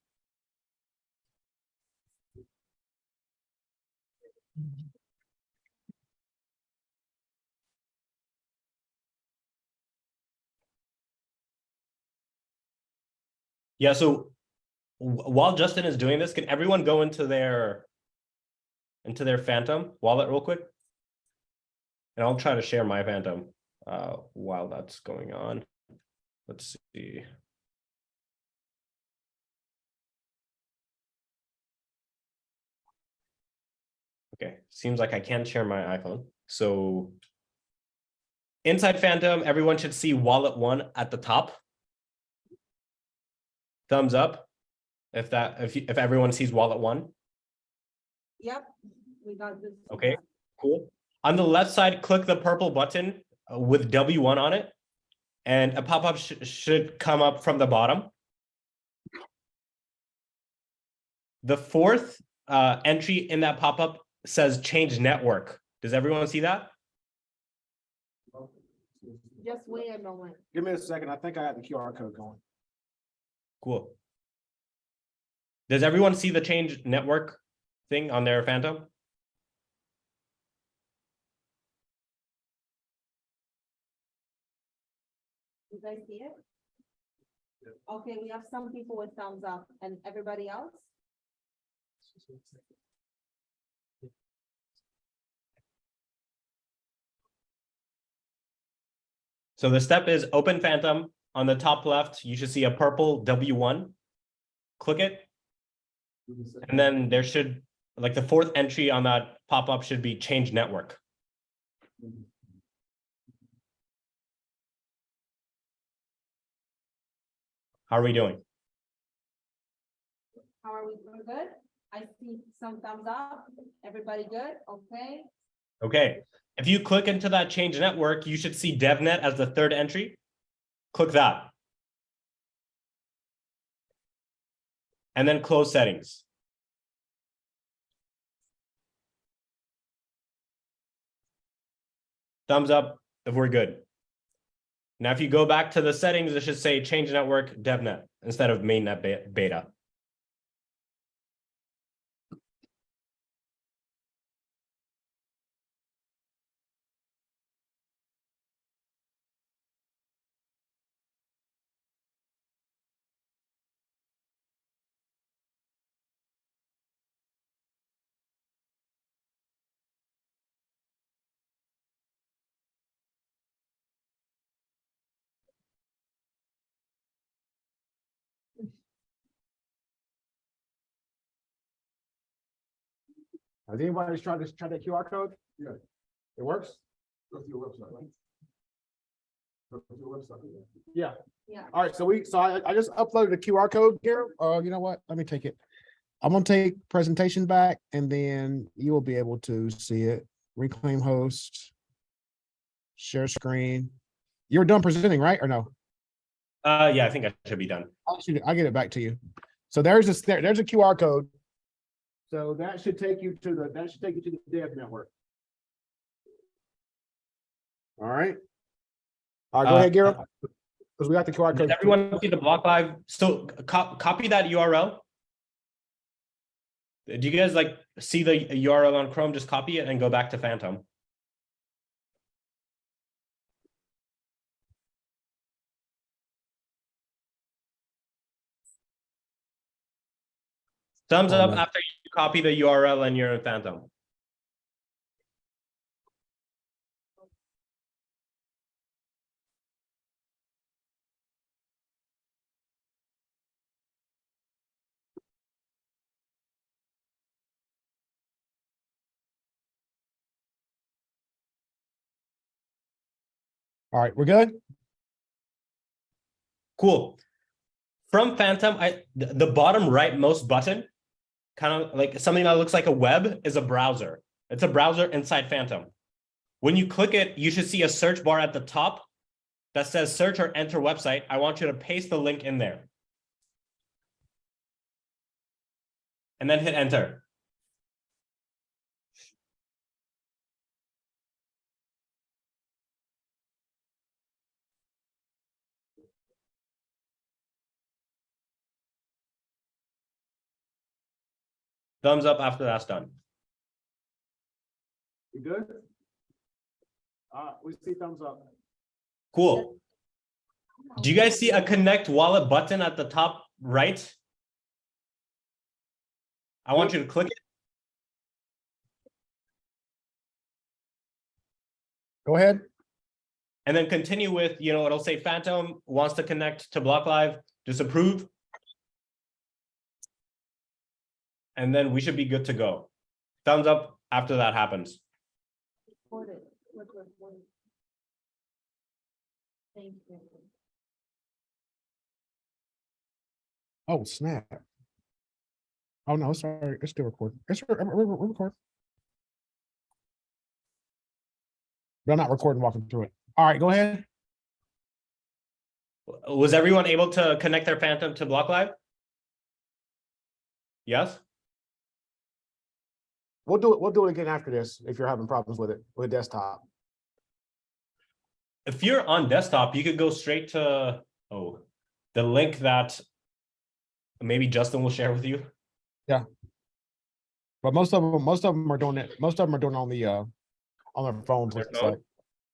Yeah, so while Justin is doing this, can everyone go into their Phantom wallet real quick? And I'll try to share my Phantom while that's going on. Let's see. Okay, seems like I can't share my iPhone. So inside Phantom, everyone should see wallet 1 at the top. Thumbs up if everyone sees wallet 1. Yep, we got this. Okay, cool. On the left side, click the purple button with W1 on it, and a pop-up should come up from the bottom. The fourth entry in that pop-up says change network. Does everyone see that? Just wait a moment. Give me a second. I think I got the QR code going. Cool. Does everyone see the change network thing on their Phantom? You guys see it? Okay, we have some people with thumbs up and everybody else? So the step is open Phantom. On the top left, you should see a purple W1. Click it. And then there should, like the fourth entry on that pop-up should be change network. How are we doing? How are we doing? Good? I see some thumbs up. Everybody good? Okay. Okay. If you click into that change network, you should see DevNet as the third entry. Click that. And then close settings. Thumbs up if we're good. Now, if you go back to the settings, it should say change network DevNet instead of mainnet beta. Has anybody tried that QR code? Yeah. It works? Go to your website, right? Go to your website. Yeah. Yeah. All right, so I just uploaded a QR code here. You know what? Let me take it. I'm gonna take presentation back and then you will be able to see it. Reclaim host. Share screen. You were done presenting, right? Or no? Yeah, I think I should be done. I'll get it back to you. So there's a QR code. So that should take you to the dev network. All right. All right, go ahead, Gary. Because we got the QR code. Does everyone see the block live? So copy that URL. Do you guys like see the URL on Chrome? Just copy it and go back to Phantom. Thumbs up after you copy the URL and you're in Phantom. All right, we're good. Cool. From Phantom, the bottom rightmost button, kind of like something that looks like a web, is a browser. It's a browser inside Phantom. When you click it, you should see a search bar at the top that says search or enter website. I want you to paste the link in there. And then hit enter. Thumbs up after that's done. You good? We see thumbs up. Cool. Do you guys see a connect wallet button at the top right, I want you to click it. Go ahead. And then continue with, it'll say Phantom wants to connect to Block Live, disapprove. And then we should be good to go. Thumbs up after that happens. Record it. Record. Thank you. Oh, snap. Oh, no, sorry. It's still recording. We're recording. But I'm not recording walking through it. All right, go ahead. Was everyone able to connect their Phantom to Block Live? Yes? We'll do it again after this if you're having problems with it, with desktop. If you're on desktop, you could go straight to the link that maybe Justin will share with you. Yeah. But most of them are doing it. Most of them are doing it on their phones. Their looks phone? like.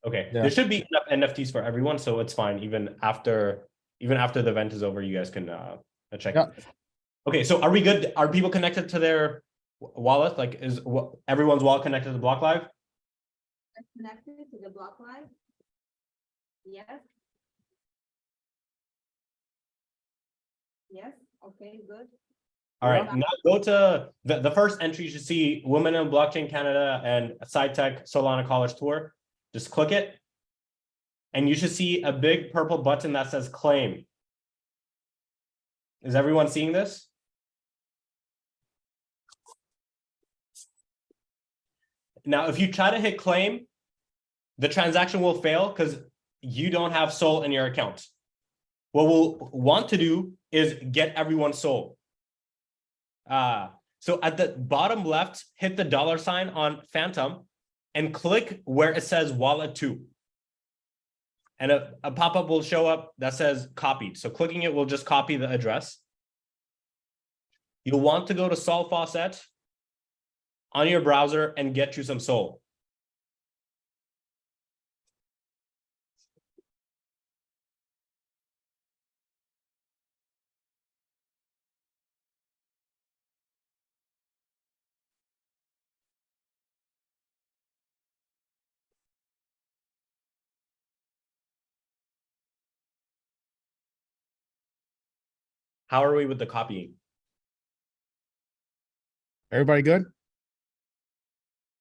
Okay, Yeah. there should be enough NFTs for everyone, so it's fine. Even after the event is over, you guys can check. Yeah. Okay, so are we good? Are people connected to their wallet? Like, is everyone's wallet connected to Block Live? Connected to the Block Live? Yes. Yes, okay, good. All right, now go to the first entry. You should see Women in Blockchain Canada and SciTech Solana College Tour. Just click it. And you should see a big purple button that says claim. Is everyone seeing this? Now, if you try to hit claim, the transaction will fail because you don't have SOL in your account. What we'll want to do is get everyone's SOL. So at the bottom left, hit the $ on Phantom and click where it says wallet to. And a pop-up will show up that says copied. So clicking it will just copy the address. You'll want to go to Sol Faucet on your browser and get you some SOL. How are we with the copying? Everybody good?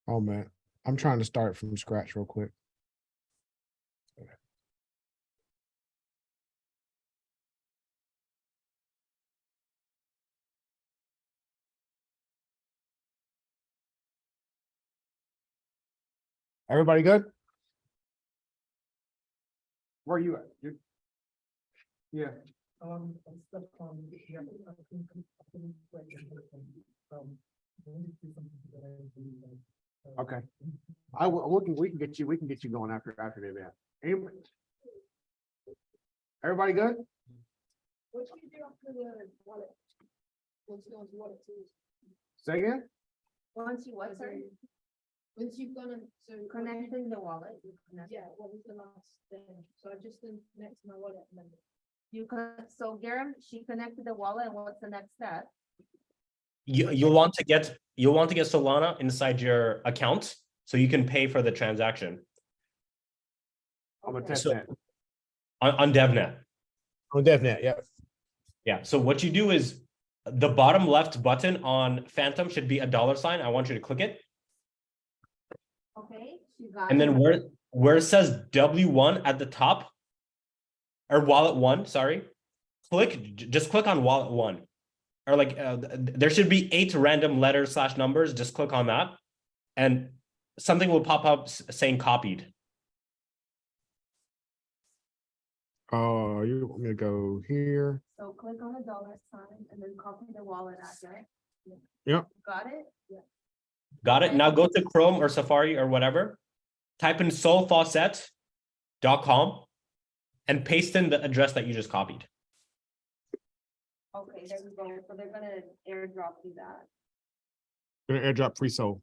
Oh man, I'm trying to start from scratch real quick. Everybody good? Where are you at? Yeah. I'm stuck on Okay. We can get you going after the event. Everybody good? What do you do after the wallet? Once you go into wallet too? Say again? Once you what, sorry? Once you've gone and so Connecting the wallet. you connect. yeah, what was the last thing? So I just didn't connect to my wallet and then. So Garam, she connected the wallet, and what's the next step? You'll want to get Solana inside your account so you can pay for the transaction On the Okay. test So- net. on DevNet. On DevNet, yeah. Yeah. So what you do is the bottom left button on Phantom should be a $. I want you to click it. Okay, she got And it. then where it says W1 at the top, or wallet one, sorry, just click on wallet one. Or like there should be 8 random letters / numbers. Just click on that and something will pop up saying copied. Oh, you want me to go here? So click on the $ and then copy the wallet address. Yep. Got it? Yeah. Got it? Now go to Chrome or Safari or whatever. Type in solfaucet.com and paste in the address that you just copied. Okay, there we go. So they're gonna airdrop you that. Gonna airdrop free SOL.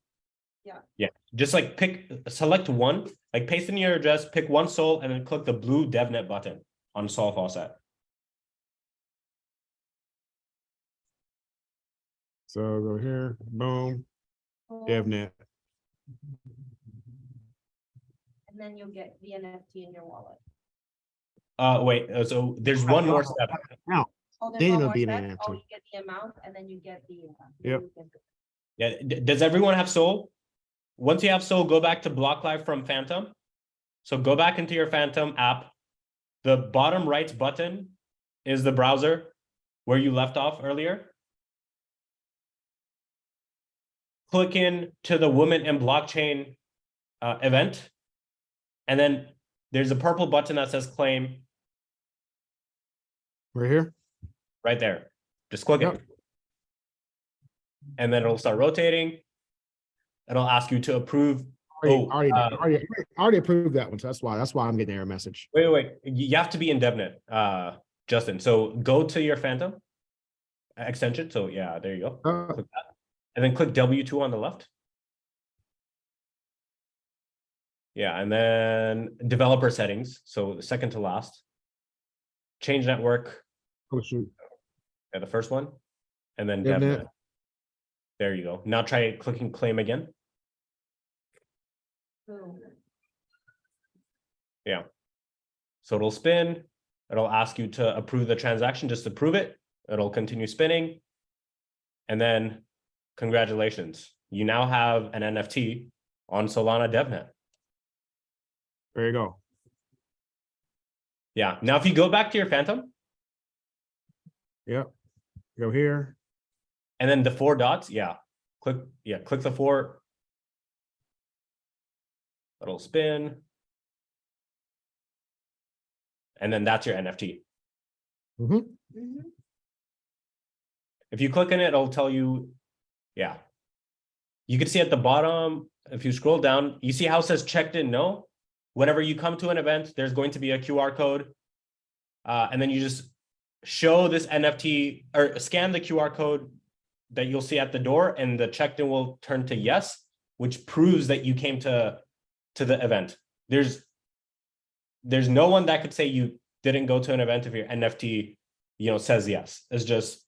Yeah, just like select one, like paste in your address, pick one SOL, and then click the blue DevNet button on Sol Faucet. So go here, boom, Boom, DevNet. And then you'll get the NFT in your wallet. Wait, so there's one more step. Oh, Then there's one it'll more be an step. NFT. Oh, you get the amount and then you get the. Yep. Yeah, does everyone have Soul? Once you have Soul, go back to Block Live from Phantom. So go back into your Phantom app. The bottom right button is the browser where you left off earlier. Click in to the Women in Blockchain event. And then there's a purple button that says claim Right here. right there. Just click Yep. it. And then it'll start rotating. It'll ask you to approve. Already approved that one. So that's why I'm getting an error message. Wait. You have to be in DevNet, Justin. So go to your Phantom extension. So yeah, there you go. Click that. And then click W2 on the left. Yeah, and then developer settings. So the second to last. Change network. Oh, shoot. Yeah, the first one. And then DevNet. DevNet. There you go. Now try clicking claim again. Boom. Yeah. So it'll spin. It'll ask you to approve the transaction. Just approve it. It'll continue spinning. And then congratulations. You now have an NFT on Solana DevNet. There you go. Yeah. Now, if you go back to your Phantom Yep. Go here. and then the 4 dots, click the 4. It'll spin. And then that's your NFT. Mhm. Mhm. If you click on it, it'll tell you, you can see at the bottom, if you scroll down, you see how it says checked in, no? Whenever you come to an event, there's going to be a QR code. And then you just show this NFT or scan the QR code that you'll see at the door, and the checked in will turn to yes, which proves that you came to the event. There's no one that could say you didn't go to an event if your NFT, says yes. It's just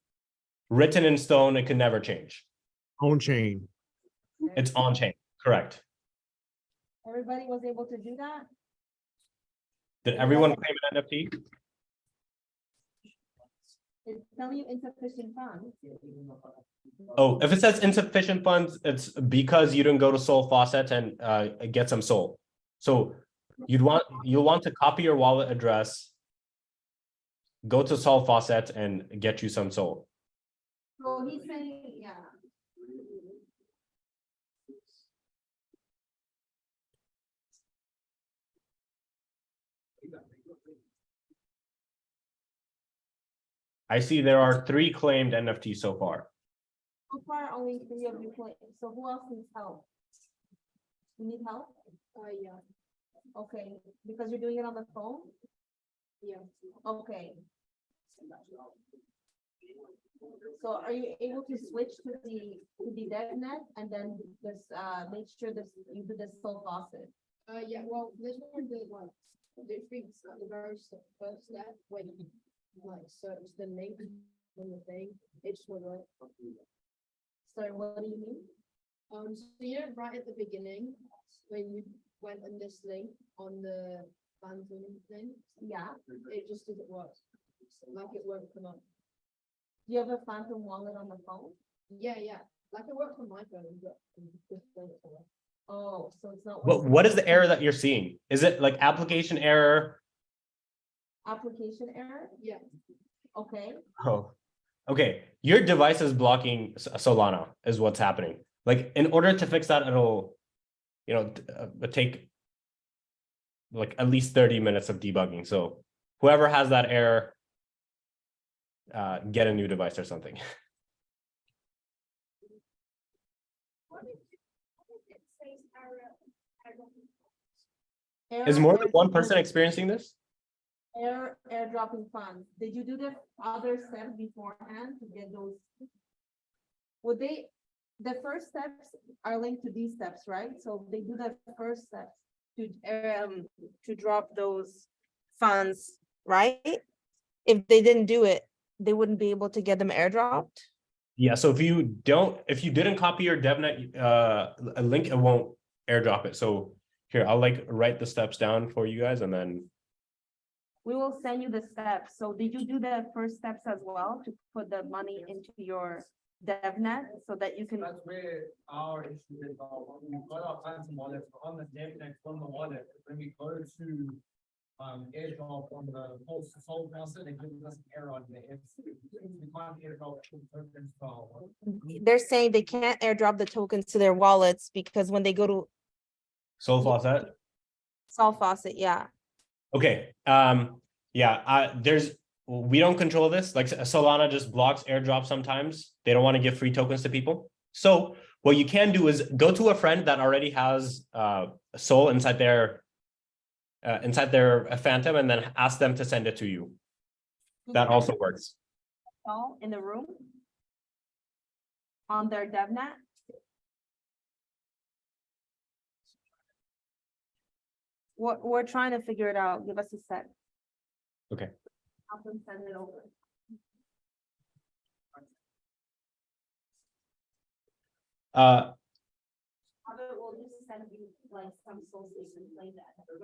written in stone. It can never change. On chain. It's on chain. Correct. Everybody was able to do that? Did everyone claim an NFT? It's telling you insufficient funds. Oh, if it says insufficient funds, it's because you didn't go to Sol Faucet and get some Sol. So you'll want to copy your wallet address, go to Sol Faucet and get you some Sol. So he's saying, yeah. I see there are 3 claimed NFTs so far. So far, only 3 of you play. So who else needs help? You need help? Yeah. Okay, because you're doing it on the phone? Yeah. Okay. So are you able to switch to the DevNet and then just make sure that you do the Sol Faucet? Yeah, well, this one did like, it thinks at the very first step, when you like search the link on the thing, it just went like. Sorry, what do you mean? So you know, right at the beginning, when you went on this link on the Phantom thing, Yeah. it just doesn't work. Like it won't come up. Do you have a Phantom wallet on the phone? Yeah, like it works on my phone, but this phone it's not. Oh, so it's not. What is the error that you're seeing? Is it like application error? Application error? Yeah. Okay. Oh, okay. Your device is blocking Solana is what's happening. Like in order to fix that, it'll, take like at least 30 minutes of debugging. So whoever has that error, get a new device or something. Is more than one person experiencing this? Airdropping funds. Did you do the other steps beforehand to get those? The first steps are linked to these steps, right? So they do the first steps to drop those funds, right? If they didn't do it, they wouldn't be able to get them airdropped. Yeah, so if you didn't copy your DevNet a link, it won't airdrop it. So here, I'll like write the steps down for you guys and then We will send you the steps. So did you do the first steps as well to put the money into your DevNet so that you can? That's where our issue is, we've got our Phantom wallet on the DevNet from the wallet, when we go to airdrop on the post soul browser, they give us an error on there. We can't airdrop tokens to our wallet. They're saying they can't airdrop the tokens to their wallets because when they go to Soul Faucet. Sol Faucet, yeah. Okay, yeah, we don't control this, like Solana just blocks airdrop sometimes. They don't want to give free tokens to people. So what you can do is go to a friend that already has Sol inside their Phantom and then ask them to send it to you. That also works. All in the room? On their DevNet? We're trying to figure it out. Give us a sec. Okay. Help them send it over. Robert will just send you like some source so you can play that. If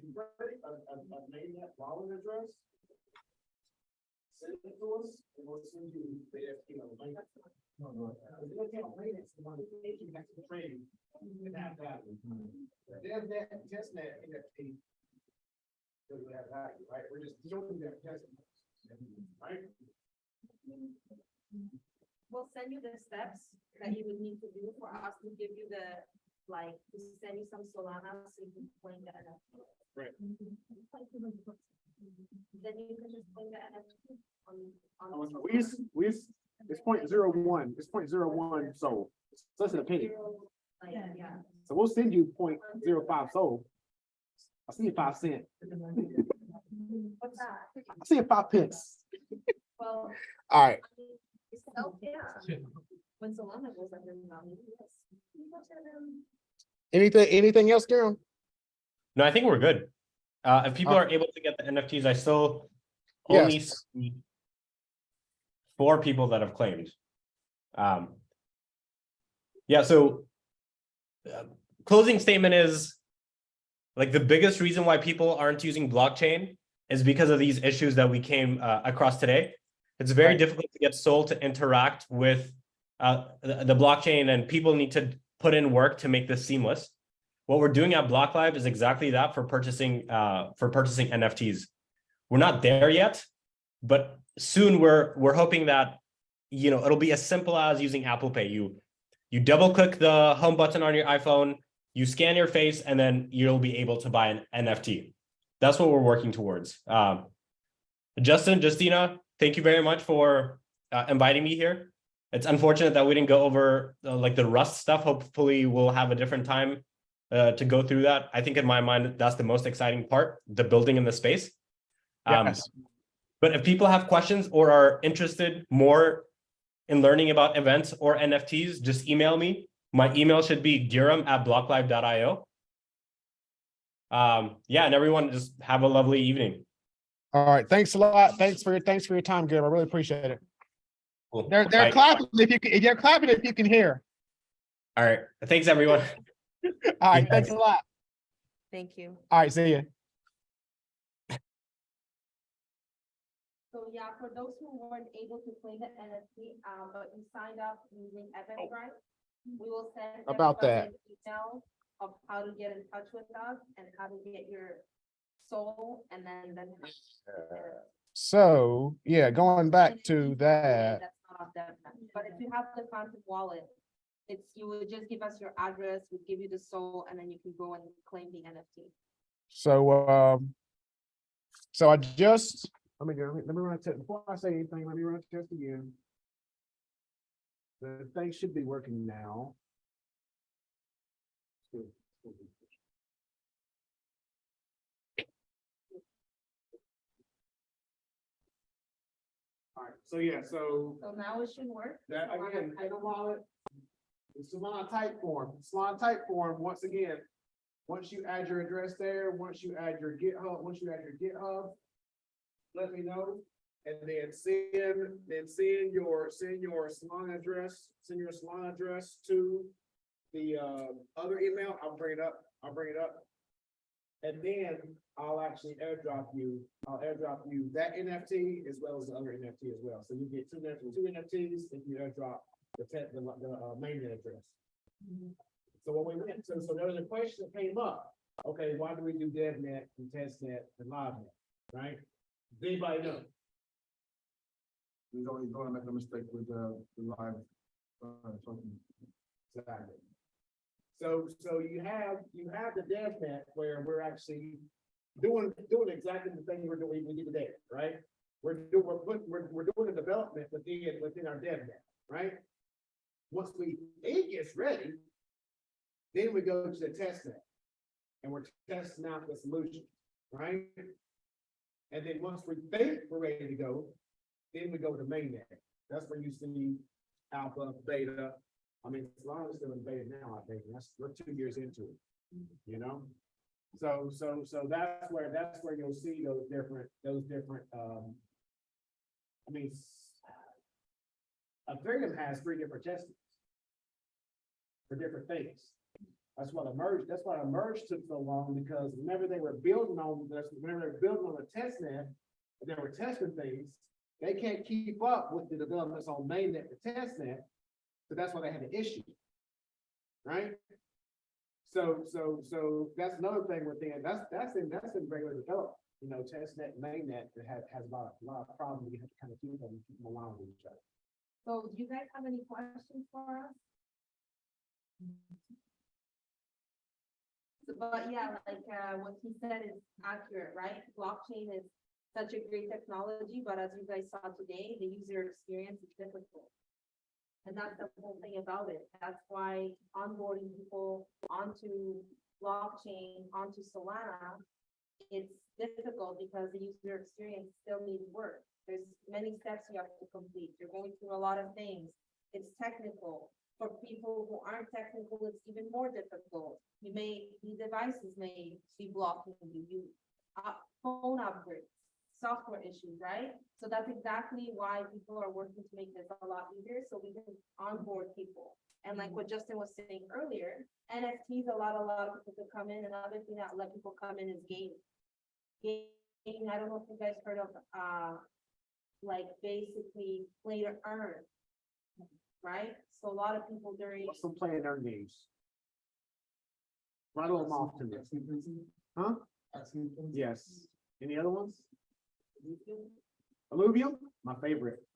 you write a name that wallet address, send it to us, and we'll send you the FTO link. We'll get a link, it's the notification next to training. And have that. There's that testnet NFT. Does have value, right? We're just showing that testnet. Right? We'll send you the steps that you would need to do for us to give you the, like, to send you some Solana so you can play the NFT. Right. Then you can just play the NFT on. It's 0.01, it's 0.01 soul. It's less than a penny. Yeah, yeah. So we'll send you 0.05 soul. I see 5 cents. What's that? I see 5 pence. Well. All right. Oh, yeah. When Solana goes under value, yes. Anything else, Carol? No, I think we're good. If people are able to get the NFTs, I still only Yes. see 4 people that have claimed. Yeah, so closing statement is like the biggest reason why people aren't using blockchain is because of these issues that we came across today. It's very difficult to get Sol to interact with the blockchain, and people need to put in work to make this seamless. What we're doing at BlockLive is exactly that for purchasing NFTs. We're not there yet, but soon we're hoping that it'll be as simple as using Apple Pay. You double click the home button on your iPhone, you scan your face, and then you'll be able to buy an NFT. That's what we're working towards. Justin, Justina, thank you very much for inviting me here. It's unfortunate that we didn't go over like the Rust stuff. Hopefully we'll have a different time to go through that. I think in my mind, that's the most exciting part, the building in the space. Yes. But if people have questions or are interested more in learning about events or NFTs, just email me. My email should be dirham@blocklive.io. Yeah, and everyone just have a lovely evening. All right. Thanks a lot. Thanks for your time, Gabe. I really appreciate it. Cool. They're Bye. clapping if you're clapping if you can hear. All right. Thanks, everyone. All right. Yes. Thanks a lot. Thank you. All right. See you. So yeah, for those who weren't able to play the NFT, but you signed up using Eventbrite, we will send About everybody an email of how to get in touch with us and how to get your soul, and then. So, yeah, going back to that. That's not on DevNet. But if you have the Phantom wallet, you would just give us your address, we'd give you the soul, and then you can go and claim the NFT. So I just, let me run a test. Before I say anything, let me run a test again. The thing should be working now. All right, so yeah, so So now it should work. that again, take a wallet. It's Solana type form, once again, once you add your address there, once you add your GitHub, let me know. And then send your salon address, to the other email. I'll bring it up. And then I'll actually airdrop you that NFT as well as the other NFT as well. So you get two NFTs if you airdrop the main address. So when we went, so there was a question that came up. Okay, why do we do DevNet and TestNet and LiveNet, right? Does anybody know? You don't wanna make a mistake with the live. Talking. Exactly. So you have the DevNet where we're actually doing exactly the thing we did today, right? We're doing the development within our DevNet, right? Once it gets ready, then we go to the testnet. And we're testing out the solution, right? And then once we think we're ready to go, then we go to mainnet. That's where you see alpha, beta. I mean, Solana is still in beta now, I think. We're 2 years into it, you know? So that's where you'll see those different, I mean, Ethereum has 3 different testings for different things. That's why Emerge took so long, because whenever they were building on the test net, they were testing things, they can't keep up with the developments on mainnet to test net. So that's why they had an issue. Right? So that's another thing within that's in regular development. You know, test net, mainnet that has a lot of problems. You have to kind of keep them along with each other. So do you guys have any questions for us? But yeah, like what he said is accurate, right? Blockchain is such a great technology, but as you guys saw today, the user experience is difficult. And that's the whole thing about it. That's why onboarding people onto blockchain, onto Solana, it's difficult because the user experience still needs work. There's many steps you have to complete. You're going through a lot of things. It's technical. For people who aren't technical, it's even more difficult. The devices may be blocking you, phone upgrades, software issues, right? So that's exactly why people are working to make this a lot easier, so we can onboard people. And like what Justin was saying earlier, NFTs allow a lot of people to come in. Another thing that let people come in is gaming. Gaming, I don't know if you guys heard of, like basically play to earn, right? So a lot of people during. What's some play and earn games? Rattle them off to me. Huh? Yes. Any other ones? Alluvium, my favorite.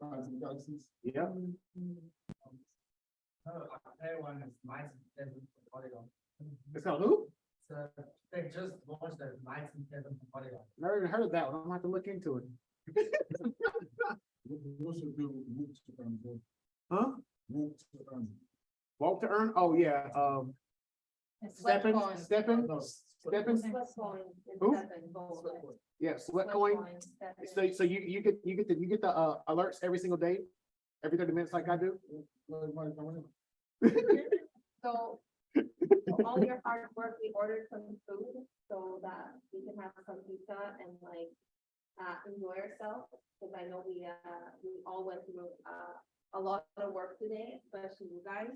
Yeah. Everyone is nice and polygon. It's called who? So they just launched the 19 polygon. Never even heard of that one. I'm gonna have to look into it. We also do walk to earn. Huh? Walk to earn. Walk to earn? Oh, yeah, Steppin. Who? Yeah, sweat coin. So you get the alerts every single day, every 30 minutes like I do. So all your hard work, we ordered some food so that we can have some pizza and like enjoy ourselves. Because I know we all went through a lot of work today, especially you guys.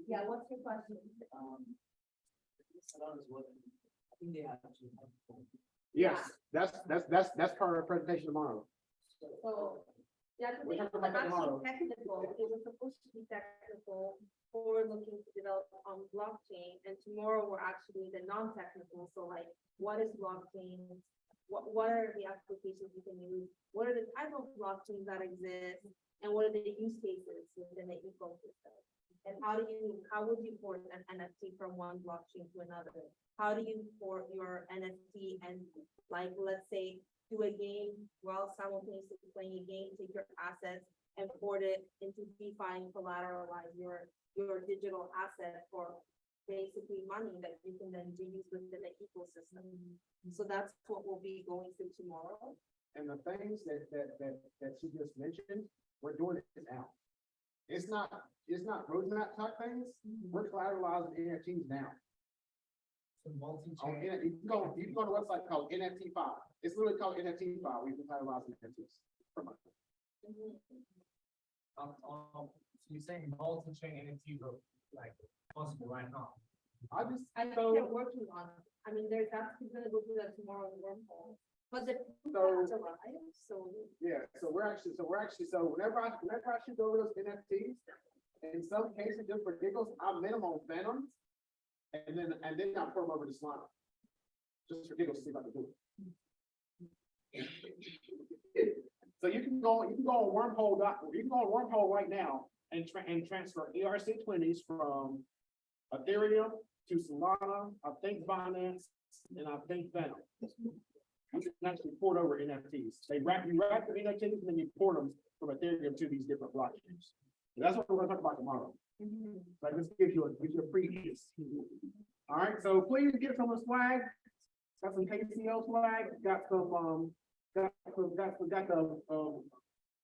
Yeah, what's your question? Yes, that's part of the presentation tomorrow. So, yeah, the We're thing talking was about that tomorrow. actually technical, it was supposed to be technical, for looking to develop on blockchain, and tomorrow we're actually the non-technical, so like, what is blockchain? What are the applications you can use? What are the type of blockchains that exist? And what are the use cases within the ecosystem? And how would you port an NFT from one blockchain to another? How do you port your NFT and like, let's say, do a game while simultaneously playing a game, take your assets and port it into DeFi and collateralize your digital asset for basically money that you can then reuse within the ecosystem. So that's what we'll be going through tomorrow. And the things that you just mentioned, we're doing it now. It's not roadmap type things. We're collateralizing NFTs now. So On, multi-chain. you can go to a website called NFT5. It's literally called NFT5. We can have lots of NFTs. per month. So you're saying multi-chain NFTs are like possible right now? I just, I think so, they're working on it. I mean, there's actually gonna go do that tomorrow in wormhole. But the. So. yeah, so we're actually, so whenever I shoot over those NFTs, in some cases, just for giggles, I minimum Venom. And then I put them over to Slime. Just for giggles, to see if I can do it. So you can go on wormhole right now and transfer ERC20s from Ethereum to Solana, I think Binance, and I think Venom. You can actually port over NFTs. You wrap the NFTs and then you port them from Ethereum to these different blockchains. And that's what we're gonna talk about tomorrow. So I just give you a preview. All right, so please get some of the swag. Got some KCL swag, got the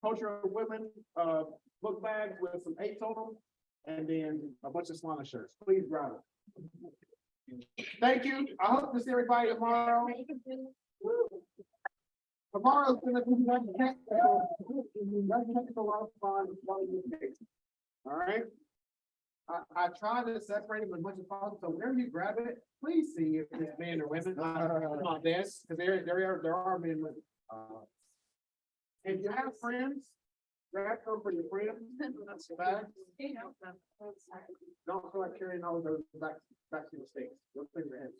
culture of women, book bags with some 8 on them, and then a bunch of Solana shirts. Please grab it. Thank you. I hope to see everybody tomorrow. Tomorrow's gonna be a lot of fun. All right. I try to separate them as much as possible, so whenever you grab it, please see if it's men or women on this, because there are men with. If you have friends, grab them for your friends. Bags. Don't feel like carrying all those back to the States. Those things are heavy.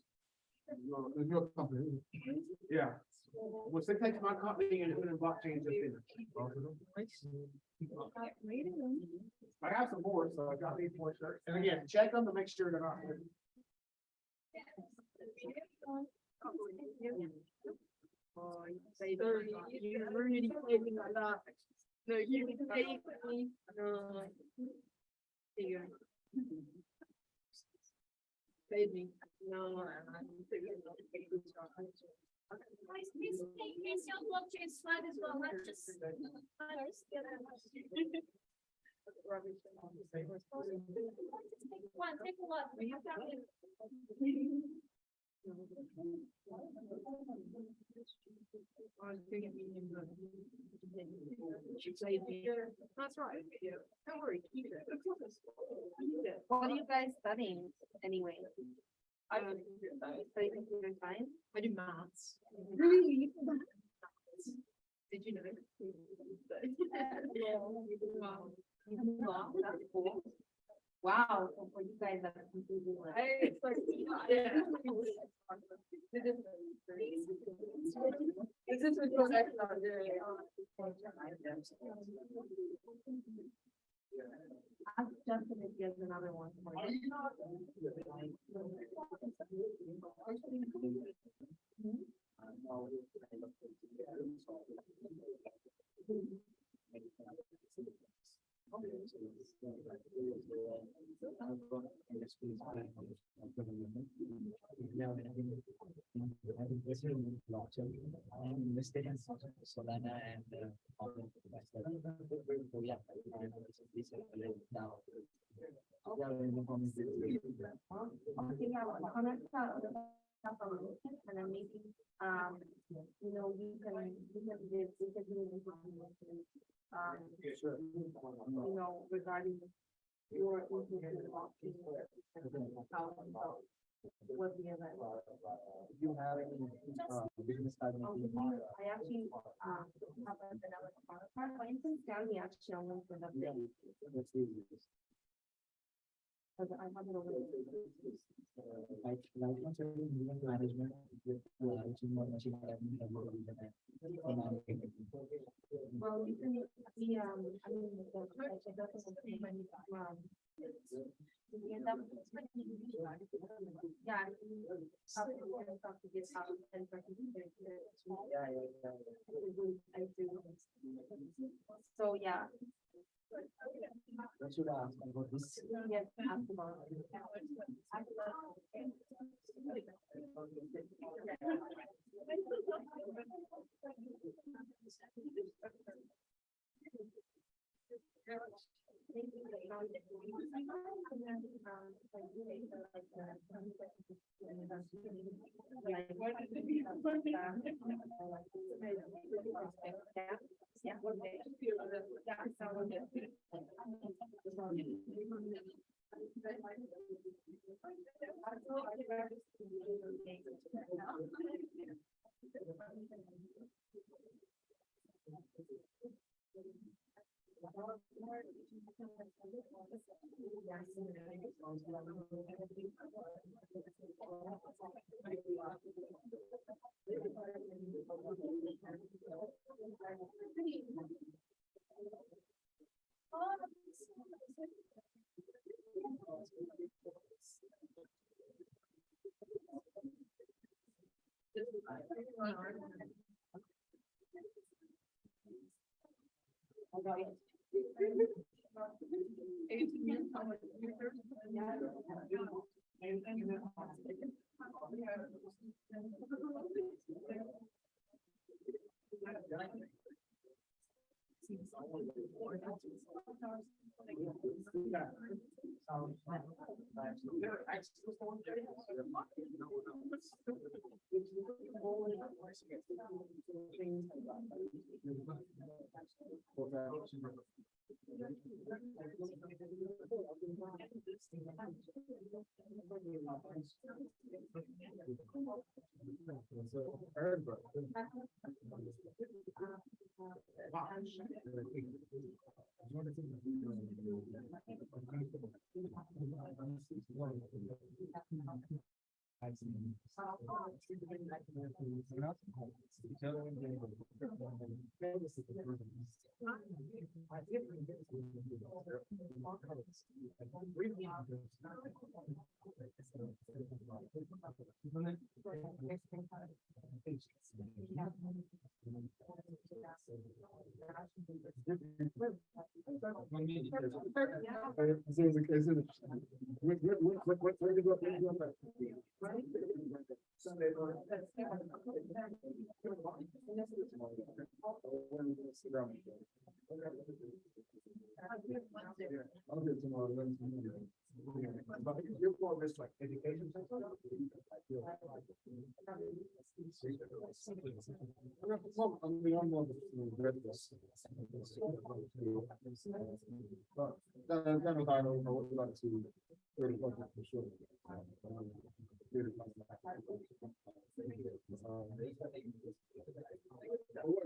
If your company. Yeah. Well, they take my company and put in blockchain just in. I have some more, so I got these more shirts. And again, check them to make sure they're not. You're really saving a lot. No, you pay me. No. Here. Paid me. No, I'm figuring out. Guys, please take your blockchain slide as well, not just. Take a look. We have that. That's right. Don't worry, keep it. What are you guys studying anyway? I Studying computer science? do maths. Really? Did you know? Wow, that's cool. Wow, so for you guys, that's completely. It's like, yeah. This is what you're like, I'm just gonna get another one for you. I'm invested in Solana and so yeah, this now. I think I will connect that and then maybe, you know, you can do this, you can do this. You know, regarding your interest in blockchain. What the event. If you have any business card, I actually, have another counterpart, for instance, Downey actually only for the. Because I have it over. like management with which is more machine learning Well, you can, the, I mean, yeah. So, yeah. What should I ask about this? Yes, ask about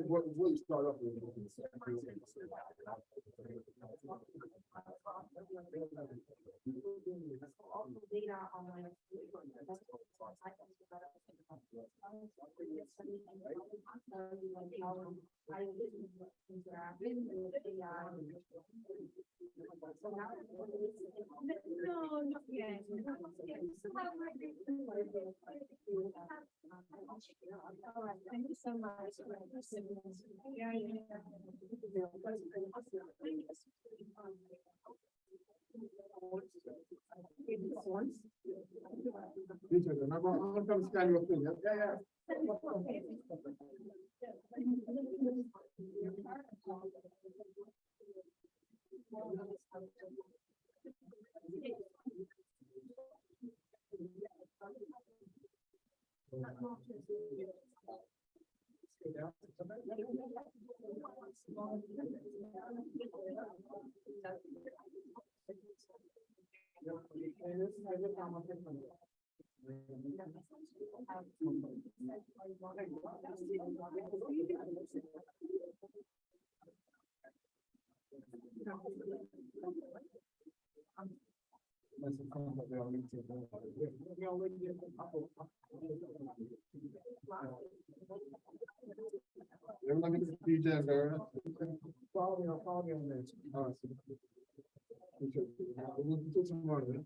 What you start off with? Thank you so much. I'm gonna come scan your thing. Yeah. Everyone get the DJ, girl. Follow me on this. We'll do tomorrow. Yeah.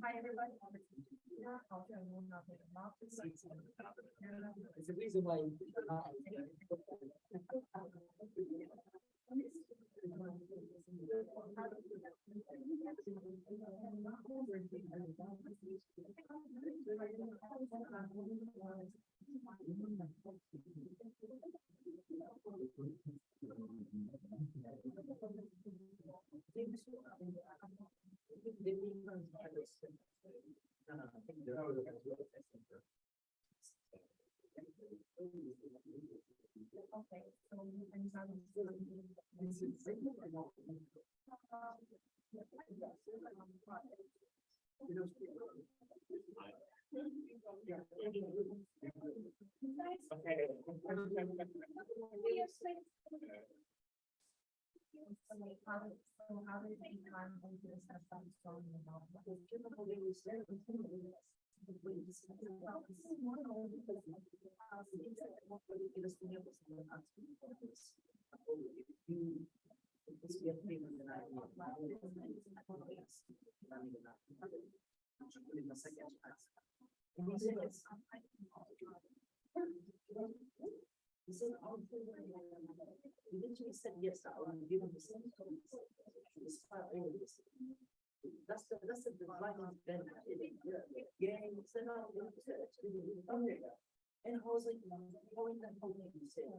Hi, everybody. It's the reason why. That's the divine benefit. Yeah, instead of and I was like, going that whole thing, you said.